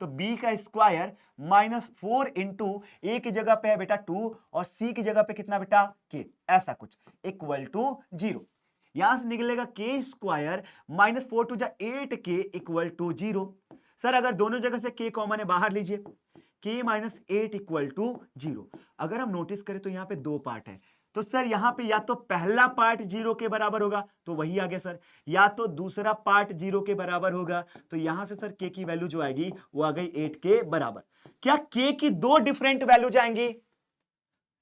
तो b का स्क्वायर माइनस 4 इंटू ए की जगह पे है बेटा 2 और c की जगह पे कितना बेटा? k। ऐसा कुछ इक्वल टू 0। यहां से निकलेगा के स्क्वायर माइनस 4 टू जा 8k इक्वल टू 0। सर अगर दोनों जगह से k कॉमन है बाहर लीजिए, k माइनस 8 इक्वल टू 0। अगर हम नोटिस करें तो यहां पे दो पार्ट है, तो सर यहां पे या तो पहला पार्ट 0 के बराबर होगा तो वही आ गया सर, या तो दूसरा पार्ट 0 के बराबर होगा। तो यहां से सर k की वैल्यू जो आएगी वो आ गई 8 के बराबर। क्या k की दो डिफरेंट वैल्यू जाएंगी?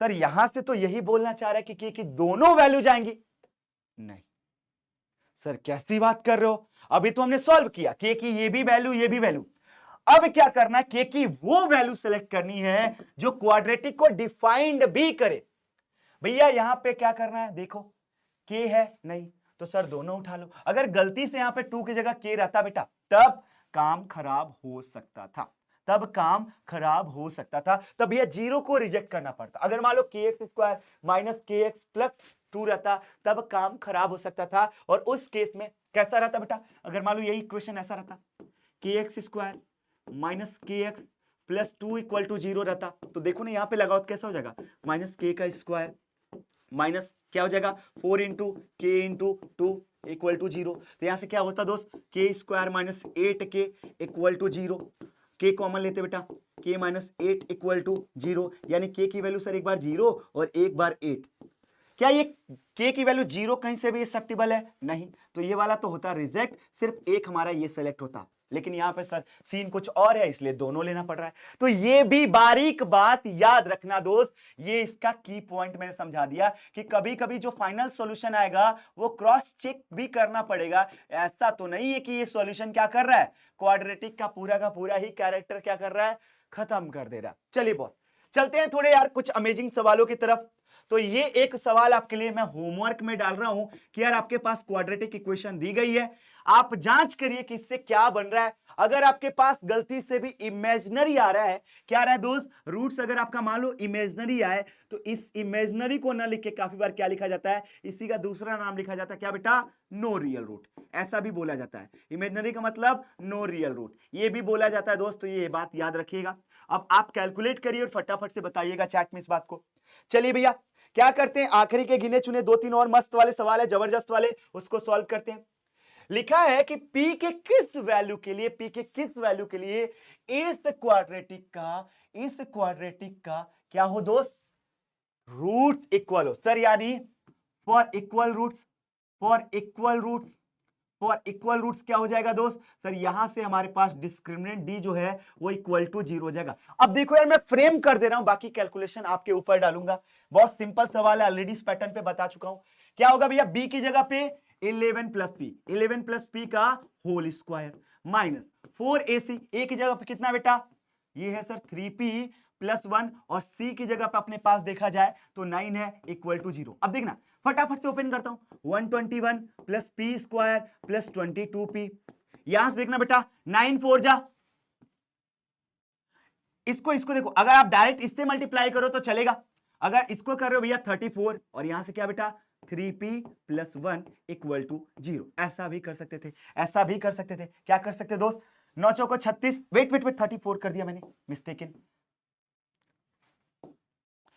सर यहां से तो यही बोलना चाह रहा है कि k की दोनों वैल्यू जाएंगी। नहीं सर, कैसी बात कर रहे हो? अभी तो हमने सॉल्व किया k की ये भी वैल्यू ये भी वैल्यू। अब क्या करना है? k की वो वैल्यू सेलेक्ट करनी है जो क्वाड्रेटिक को डिफाइंड भी करे। भैया यहां पे क्या करना है? देखो k है नहीं, तो सर दोनों उठा लो। अगर गलती से यहां पे 2 की जगह k रहता बेटा, तब काम खराब हो सकता था, तब काम खराब हो सकता था, तब यह जीरो को रिजेक्ट करना पड़ता। अगर मान लो kx square minus kx plus 2 रहता, तब काम खराब हो सकता था। और उस केस में कैसा रहता बेटा? अगर मान लो यही इक्वेशन ऐसा रहता, kx square minus kx plus 2 equal to 0 रहता, तो देखो ना यहां पे लगाओ तो कैसा हो जाएगा? माइनस k का स्क्वायर माइनस क्या हो जाएगा? 4 इंटू के इंटू 2 इक्वल टू 0। तो यहां से क्या होता दोस्त? के square minus 8k equal to 0। के कॉमन लेते बेटा, के माइनस 8 इक्वल टू 0, यानी के की वैल्यू सर एक बार 0 और एक बार 8। क्या ये k की वैल्यू 0 कहीं से भी एक्सेप्टेबल है? नहीं, तो ये वाला तो होता रिजेक्ट, सिर्फ एक हमारा ये सेलेक्ट होता। लेकिन यहां पे सर सीन कुछ और है, इसलिए दोनों लेना पड़ रहा है। तो ये भी बारीक बात याद रखना दोस्त, ये इसका की पॉइंट मैंने समझा दिया कि कभी कभी जो फाइनल सॉल्यूशन आएगा वो क्रॉस चेक भी करना पड़ेगा। ऐसा तो नहीं है कि ये सॉल्यूशन क्या कर रहा है, क्वाड्रेटिक का पूरा ही कैरेक्टर क्या कर रहा है, खत्म कर दे रहा है। चलिए बहुत चलते हैं थोड़े यार कुछ अमेजिंग सवालों की तरफ। तो ये एक सवाल आपके लिए मैं होमवर्क में डाल रहा हूं कि यार आपके पास क्वाड्रेटिक इक्वेशन दी गई है, आप जांच करिए कि इससे क्या बन रहा है। अगर आपके पास गलती से भी इमेजिनरी आ रहा है, क्या आ रहा है दोस्त? रूट्स अगर आपका मान लो इमेजिनरी आए तो इस इमेजिनरी को ना लिख के काफी बार क्या लिखा जाता है? इसी का दूसरा नाम लिखा जाता है क्या बेटा? No real root. ऐसा भी बोला जाता है, इमेजिनरी का मतलब नो रियल रूट, ये भी बोला जाता है दोस्तों, ये बात याद रखिएगा। अब आप कैलकुलेट करिए और फटाफट से बताइएगा चैट में इस बात को। चलिए भैया क्या करते हैं, आखिरी के गिने चुने 2-3 और मस्त वाले सवाल है, जबरदस्त वाले, उसको सॉल्व करते हैं। लिखा है कि p के किस वैल्यू के लिए इस क्वाड्रेटिक का क्या हो दोस्त? रूट इक्वल हो। सर यानी फॉर इक्वल रूट्स क्या हो जाएगा दोस्त? सर यहां से हमारे पास डिस्क्रिमिनेंट d जो है वो इक्वल टू 0 हो जाएगा। अब देखो यार मैं फ्रेम कर दे रहा हूं, बाकी कैलकुलेशन आपके ऊपर डालूंगा। बहुत सिंपल सवाल है, ऑलरेडी इस पैटर्न पे बता चुका हूं। क्या होगा भैया? b की जगह पे 11 प्लस p का whole square minus 4ac, a की जगह पे कितना बेटा? ये है सर 3p प्लस 1 और c की जगह पे अपने पास देखा जाए तो 9 है इक्वल टू 0। अब देखना फटाफट से ओपन करता हूं 121 plus P square plus 22p। यहां से देखना बेटा 9 4 जा, इसको इसको देखो, अगर आप डायरेक्ट इससे मल्टीप्लाई करो तो चलेगा, अगर इसको कर रहे हो भैया 34 और यहां से क्या बेटा 3p प्लस 1 इक्वल टू 0, ऐसा भी कर सकते थे, ऐसा भी कर सकते थे। क्या कर सकते दोस्त, 9 चौको 36, वेट वेट वेट 34 कर दिया मैंने, मिस्टेकन,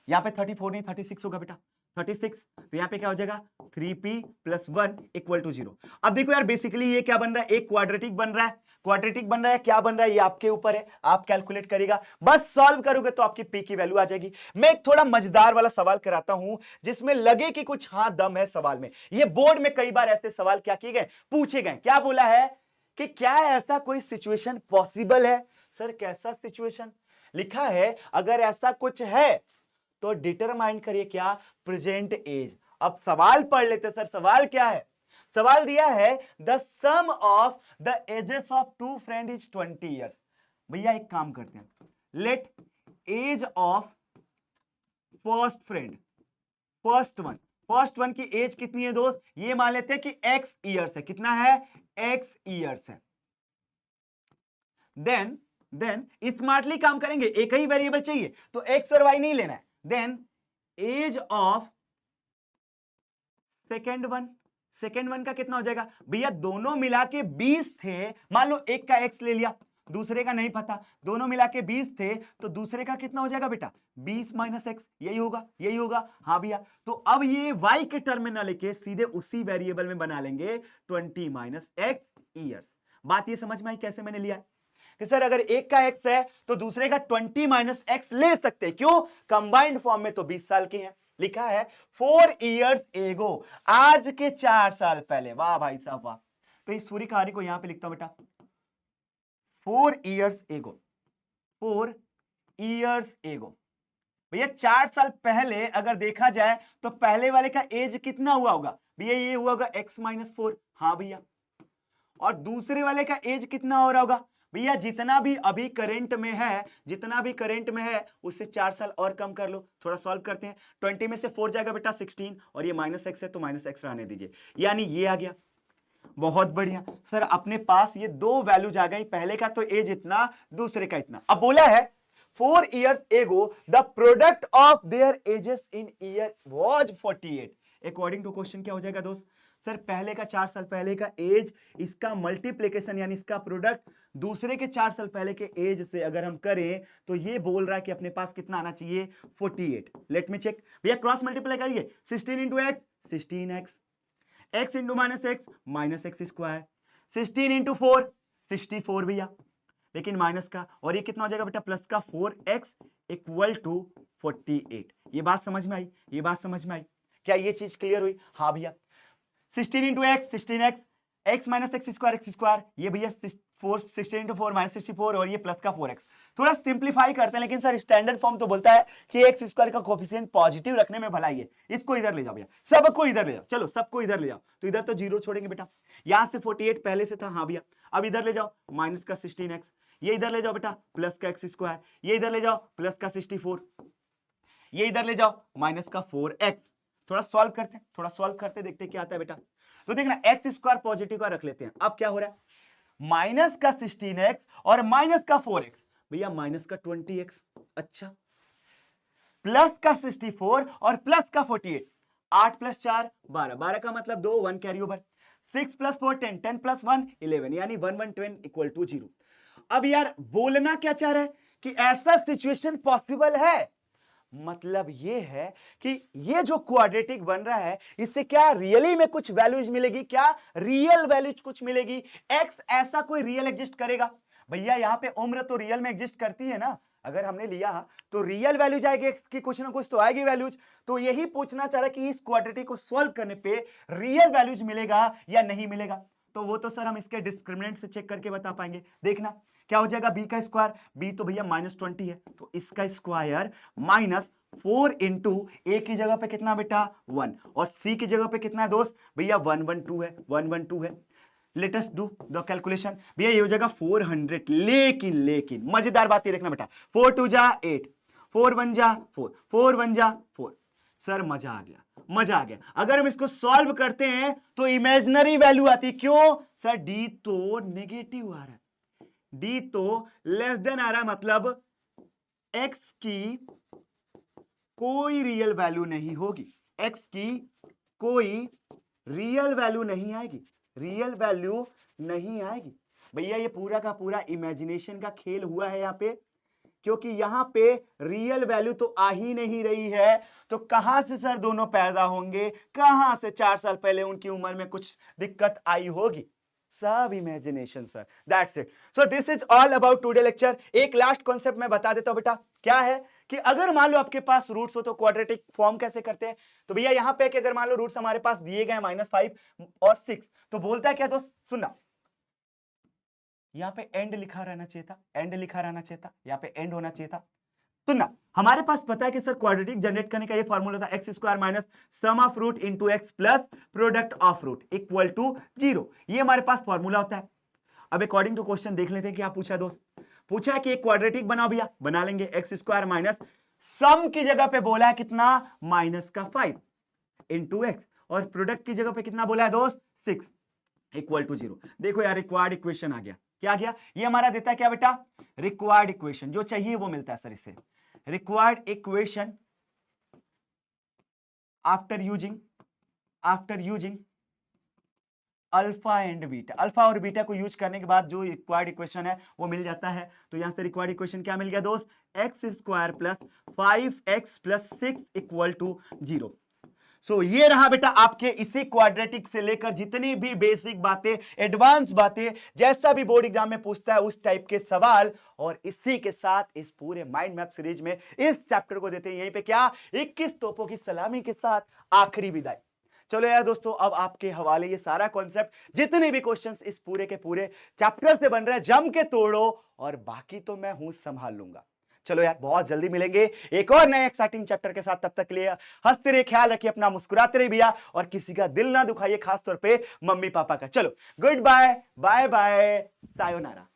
यहां पे 34 नहीं 36 होगा बेटा, 36, तो यहां पे क्या हो जाएगा 3p प्लस 1 इक्वल टू 0। अब देखो यार बेसिकली ये क्या बन रहा है, एक क्वाड्रेटिक बन रहा है, क्वाड्रेटिक बन रहा है, क्या बन रहा है ये आपके ऊपर है, आप कैलकुलेट करेगा, बस सॉल्व करोगे तो आपकी p की वैल्यू आ जाएगी। मैं एक थोड़ा मजेदार वाला सवाल कराता हूं जिसमें लगे कि कुछ हाथ दम है सवाल में। ये बोर्ड में कई बार ऐसे सवाल क्या किए गए, पूछे गए, क्या बोला है कि क्या ऐसा कोई सिचुएशन पॉसिबल है। सर कैसा सिचुएशन, लिखा है अगर ऐसा कुछ है तो डिटरमाइन करिए क्या, प्रेजेंट एज। अब सवाल पढ़ लेते सर, सवाल क्या है, सवाल दिया है the sum of the ages of two friend is 20 years. भैया एक काम करते हैं, let age of first friend, first one की एज कितनी है दोस्त, ये मान लेते हैं कि x ईयर्स है, कितना है x ईयर्स है। देन स्मार्टली काम करेंगे, एक ही वेरिएबल चाहिए तो x और y नहीं लेना है। Then age of second one का कितना हो जाएगा भैया, दोनों मिला के 20 थे, मान लो एक का x ले लिया, दूसरे का नहीं पता, दोनों मिला के 20 थे तो दूसरे का कितना हो जाएगा बेटा 20 माइनस एक्स, यही होगा यही होगा। हाँ भैया, तो अब ये y के टर्म में ना लेके सीधे उसी वेरिएबल में बना लेंगे 20 माइनस एक्स ईयर्स। बात ये समझ में आई कैसे मैंने लिया कि सर अगर एक का x है तो दूसरे का 20 माइनस एक्स ले सकते हैं, क्यों, कंबाइंड फॉर्म में तो 20 साल के हैं। लिखा है 4 इयर्स एगो, आज के 4 साल पहले, वाह भाई साहब वाह। तो इस पूरी कहानी को यहां पे लिखता हूं बेटा 4 इयर्स एगो, 4 इयर्स एगो। भैया 4 साल पहले अगर देखा जाए तो पहले वाले का एज कितना हुआ होगा भैया, ये हुआ होगा x माइनस 4। हाँ भैया, और दूसरे वाले का एज कितना हो रहा होगा भैया, जितना भी अभी करंट में है, जितना भी करंट में है उससे 4 साल और कम कर लो। थोड़ा सॉल्व करते हैं, 20 में से 4 जाएगा बेटा 16 और ये माइनस एक्स है तो माइनस एक्स रहने दीजिए, यानी ये आ गया। बहुत बढ़िया सर, अपने पास ये दो वैल्यूज आ गई, पहले का तो एज इतना, दूसरे का इतना। अब बोला है 4 years ago the product of their ages in year was 48। According to question क्या हो जाएगा दोस्त, सर पहले का 4 साल पहले का एज, इसका मल्टीप्लीकेशन यानी इसका प्रोडक्ट दूसरे के 4 साल पहले के एज से अगर हम करें तो ये बोल रहा है कि अपने पास कितना आना चाहिए 48। लेट मी चेक भैया, क्रॉस मल्टीप्लाई करिए 16 into x 16x, x into minus x square, 16 into 4 64 भैया, लेकिन माइनस का, और ये कितना हो जाएगा बेटा प्लस का 4x इक्वल टू 48। ये बात समझ में आई, ये बात समझ में आई, क्या ये चीज क्लियर हुई। हाँ भैया 16 into x 16x, x minus x square, ये भैया 16 इंटू 4 माइनस 64 और ये प्लस का 4x। थोड़ा सिंप्लीफाई करते हैं, लेकिन सर स्टैंडर्ड फॉर्म तो बोलता है कि एक्स स्क्वायर का कोफिशिएंट पॉजिटिव रखने में भलाई है। इसको इधर ले जाओ भैया, सबको इधर ले जाओ, चलो सबको इधर ले जाओ, तो इधर तो जीरो छोड़ेंगे बेटा, यहां से 48 पहले से था। हाँ भैया, अब इधर ले जाओ माइनस का 16x, ये इधर ले जाओ बेटा प्लस का एक्स स्क्वायर, ये इधर ले जाओ प्लस का 64, ये इधर ले जाओ माइनस का 4x। थोड़ा सॉल्व करते हैं, थोड़ा सॉल्व करते देखते क्या आता है बेटा। तो देखना एक्स स्क्वायर पॉजिटिव का रख लेते हैं। अब क्या हो रहा है, माइनस का 16x और माइनस का 4x, भैया माइनस का 20x, अच्छा, प्लस का 64 और प्लस का 48, 8 प्लस 4 12, 12 का मतलब 2, 1 कैरी ओवर, 6 प्लस 4 10, 10 प्लस 1 11, यानी 1 1 10 इक्वल टू 0। अब यार बोलना क्या चाह रहा है कि ऐसा सिचुएशन पॉसिबल है, मतलब ये है कि ये जो क्वाड्रेटिक बन रहा है इससे क्या रियली में कुछ वैल्यूज मिलेगी, क्या रियल वैल्यूज कुछ मिलेगी, एक्स ऐसा कोई रियल एग्जिस्ट करेगा। भैया यहां पे उम्र तो रियल में एग्जिस्ट करती है ना, अगर हमने लिया तो रियल वैल्यूज आएगी एक्स की, कुछ ना कुछ तो आएगी वैल्यूज। तो यही पूछना चाह रहा है कि इस क्वाड्रेटिक को सॉल्व करने पे रियल वैल्यूज मिलेगा या नहीं मिलेगा। तो वो तो सर हम इसके डिस्क्रिमिनेंट से चेक करके बता पाएंगे। देखना क्या हो जाएगा, बी का स्क्वायर, बी तो भैया माइनस 20 है तो इसका स्क्वायर माइनस 4 इंटू ए की जगह पे कितना बेटा 1, और सी की जगह पे कितना है दोस्त भैया 1 1 2 है, 1 1 2 है। Let us do the calculation. भैया ये हो जाएगा 400, लेकिन मजेदार बात ये देखना बेटा, 4 2 जा 8, 4 1 जा 4, 4 1 जा 4। सर मजा आ गया, मजा आ गया। अगर हम इसको सॉल्व करते हैं तो इमेजिनरी वैल्यू आती है। क्यों सर? डी तो नेगेटिव आ रहा है, डी तो लेस देन आ रहा है, मतलब एक्स की कोई रियल वैल्यू नहीं होगी, एक्स की कोई रियल वैल्यू नहीं आएगी, रियल वैल्यू नहीं आएगी। भैया ये पूरा का पूरा इमेजिनेशन का खेल हुआ है यहां पे, क्योंकि यहां पे रियल वैल्यू तो आ ही नहीं रही है, तो कहां से सर दोनों पैदा होंगे? कहां से? 4 साल पहले उनकी उम्र में कुछ दिक्कत आई होगी, सब imagination sir. That's it. So this is all about today lecture. एक लास्ट कॉन्सेप्ट मैं बता देता हूं बेटा, क्या है कि अगर मान लो आपके पास रूट्स हो तो क्वाड्रेटिक फॉर्म कैसे करते हैं? तो भैया यहां पे कि अगर मान लो रूट्स हमारे पास दिए गए -5 और 6, तो बोलता है क्या दोस्त? सुनना, यहां पे एंड लिखा रहना चाहिए था, एंड लिखा रहना चाहिए था, यहां पे एंड होना चाहिए था। सुनना, हमारे पास पता है कि सर क्वाड्रेटिक जनरेट करने का ये फॉर्मूला था x square minus sum of root into x plus product of root equal to 0। ये हमारे पास फॉर्मूला होता है। अब अकॉर्डिंग टू क्वेश्चन देख लेते हैं क्या पूछा दोस्त। पूछा है कि एक क्वाड्रेटिक बनाओ भैया, बना लेंगे। एक्स स्क्वायर माइनस सम की जगह पे बोला है कितना? -5 इंटू एक्स, और प्रोडक्ट की जगह पे कितना बोला है दोस्त? 6 इक्वल टू 0। देखो यार रिक्वायर्ड इक्वेशन आ गया। क्या आ गया? ये हमारा देता है क्या बेटा? Required equation. जो चाहिए वो मिलता है सर इससे। Required equation after using alpha and beta. Alpha और बीटा को यूज करने के बाद जो रिक्वायर्ड इक्वेशन है वो मिल जाता है। तो यहां से रिक्वायर्ड इक्वेशन क्या मिल गया दोस्त? X square plus 5x plus 6 equal to 0। So ये रहा बेटा आपके इसी क्वाड्रेटिक से लेकर जितनी भी बेसिक बातें, एडवांस बातें, जैसा भी बोर्ड एग्जाम में पूछता है उस टाइप के सवाल। और इसी के साथ इस पूरे माइंड मैप सीरीज में इस चैप्टर को देते हैं यहीं पे क्या 21 तोपों की सलामी के साथ आखिरी विदाई। चलो यार दोस्तों, अब आपके हवाले ये सारा कॉन्सेप्ट, जितने भी क्वेश्चंस इस पूरे के पूरे चैप्टर से बन रहे हैं, जम के तोड़ो, और बाकी तो मैं हूं संभाल लूंगा। चलो यार, बहुत जल्दी मिलेंगे एक और नए एक्साइटिंग चैप्टर के साथ। तब तक के लिए हंसते रहिए, ख्याल रखिए अपना, मुस्कुराते रहिए भैया, और किसी का दिल ना दुखाइए, खास तौर पे मम्मी पापा का। चलो good bye, bye bye, sayonara.